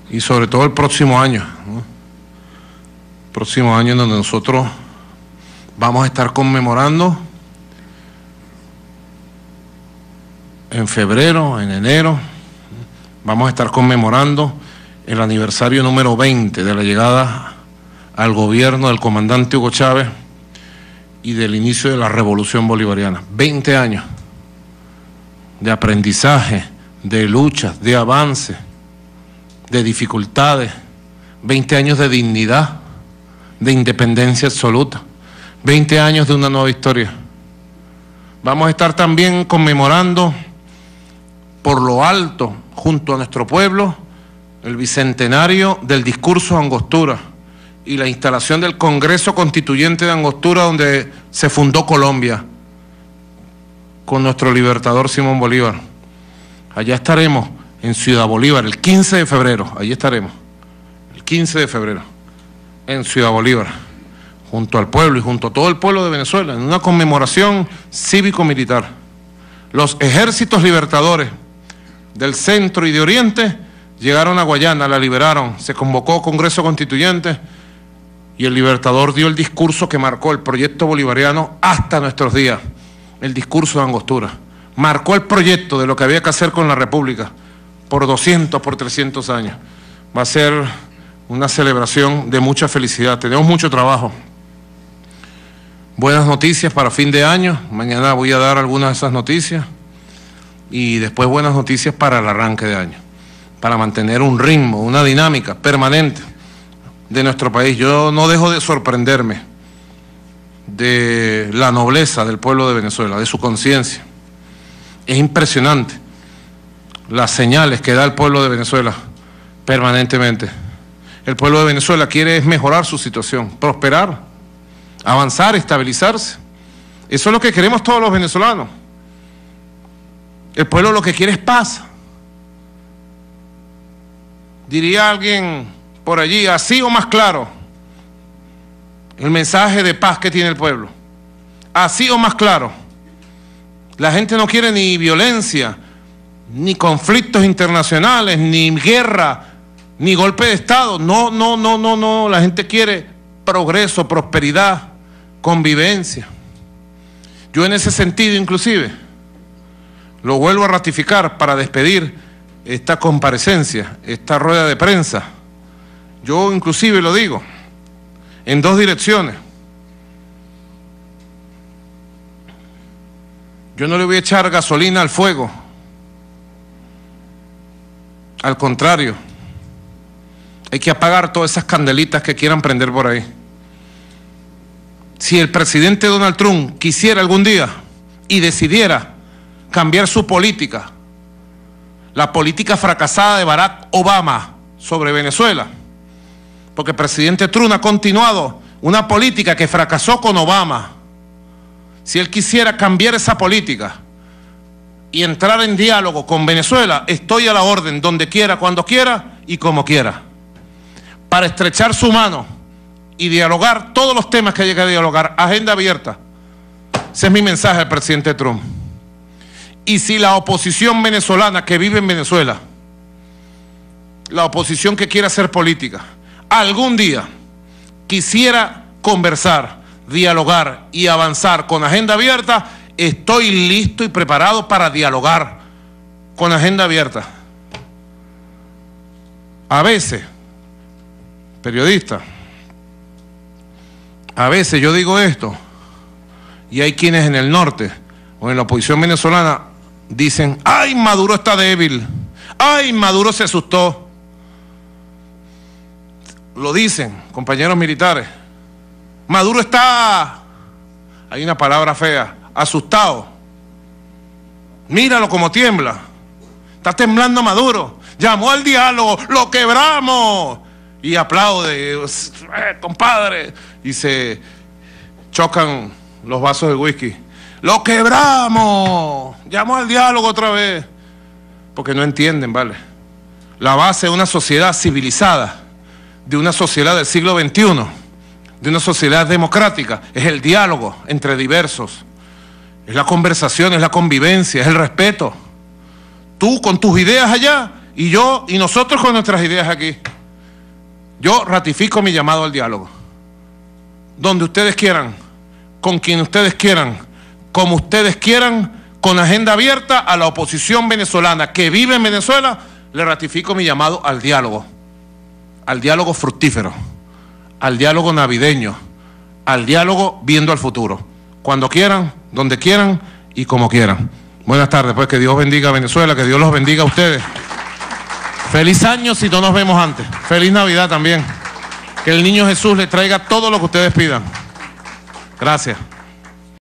y sobre todo el próximo año, ¿no? Próximo año en donde nosotros vamos a estar conmemorando en febrero, en enero, vamos a estar conmemorando el aniversario número 20 de la llegada al gobierno del comandante Hugo Chávez y del inicio de la revolución bolivariana. 20 años de aprendizaje, de luchas, de avance, de dificultades, 20 años de dignidad, de independencia absoluta, 20 años de una nueva historia. Vamos a estar también conmemorando por lo alto, junto a nuestro pueblo, el bicentenario del discurso de Angostura y la instalación del Congreso Constituyente de Angostura, donde se fundó Colombia, con nuestro libertador Simón Bolívar. Allá estaremos, en Ciudad Bolívar, el 15 de febrero, allí estaremos, el 15 de febrero, en Ciudad Bolívar, junto al pueblo y junto a todo el pueblo de Venezuela, en una conmemoración cívico-militar. Los ejércitos libertadores del centro y de oriente llegaron a Guayana, la liberaron, se convocó Congreso Constituyente y el libertador dio el discurso que marcó el proyecto bolivariano hasta nuestros días, el discurso de Angostura. marcó el proyecto de lo que había que hacer con la República por 200, por 300 años. Va a ser una celebración de mucha felicidad. Tenemos mucho trabajo. Buenas noticias para fin de año. Mañana voy a dar algunas de esas noticias. Y después buenas noticias para el arranque de año, para mantener un ritmo, una dinámica permanente de nuestro país. Yo no dejo de sorprenderme de la nobleza del pueblo de Venezuela, de su conciencia. Es impresionante las señales que da el pueblo de Venezuela permanentemente. El pueblo de Venezuela quiere mejorar su situación, prosperar, avanzar, estabilizarse. Eso es lo que queremos todos los venezolanos. El pueblo lo que quiere es paz. Diría alguien por allí, así o más claro, el mensaje de paz que tiene el pueblo. Así o más claro. La gente no quiere ni violencia, ni conflictos internacionales, ni guerra, ni golpe de Estado. No. La gente quiere progreso, prosperidad, convivencia. Yo en ese sentido, inclusive, lo vuelvo a ratificar para despedir esta comparecencia, esta rueda de prensa. Yo inclusive lo digo en dos direcciones. Yo no le voy a echar gasolina al fuego. Al contrario, hay que apagar todas esas candelitas que quieran prender por ahí. Si el presidente Donald Trump quisiera algún día y decidiera cambiar su política, la política fracasada de Barack Obama sobre Venezuela, porque el presidente Trump ha continuado una política que fracasó con Obama. Si él quisiera cambiar esa política y entrar en diálogo con Venezuela, estoy a la orden, donde quiera, cuando quiera y como quiera, para estrechar su mano y dialogar todos los temas que haya que dialogar, agenda abierta. Ese es mi mensaje al presidente Trump. Y si la oposición venezolana que vive en Venezuela, la oposición que quiere hacer política, algún día quisiera conversar, dialogar y avanzar con agenda abierta, estoy listo y preparado para dialogar con agenda abierta. A veces, periodista, a veces yo digo esto y hay quienes en el norte o en la oposición venezolana dicen, ¡ay, Maduro está débil! ¡Ay, Maduro se asustó! Lo dicen compañeros militares. Maduro está, hay una palabra fea, asustado. Míralo como tiembla. Está temblando Maduro. Llamó al diálogo, lo quebramos. Y aplaude, compadre. Y se chocan los vasos de whisky. ¡Lo quebramos! Llamó al diálogo otra vez. Porque no entienden, ¿vale? La base de una sociedad civilizada, de una sociedad del siglo XXI, de una sociedad democrática, es el diálogo entre diversos. Es la conversación, es la convivencia, es el respeto. Tú con tus ideas allá y yo y nosotros con nuestras ideas aquí. Yo ratifico mi llamado al diálogo. Donde ustedes quieran, con quien ustedes quieran, como ustedes quieran, con agenda abierta a la oposición venezolana que vive en Venezuela, le ratifico mi llamado al diálogo fructífero, al diálogo navideño, al diálogo viendo al futuro, cuando quieran, donde quieran y como quieran. Buenas tardes, pues que Dios bendiga a Venezuela, que Dios los bendiga a ustedes. Feliz año si no nos vemos antes, feliz Navidad también, que el niño Jesús les traiga todo lo que ustedes pidan. Gracias.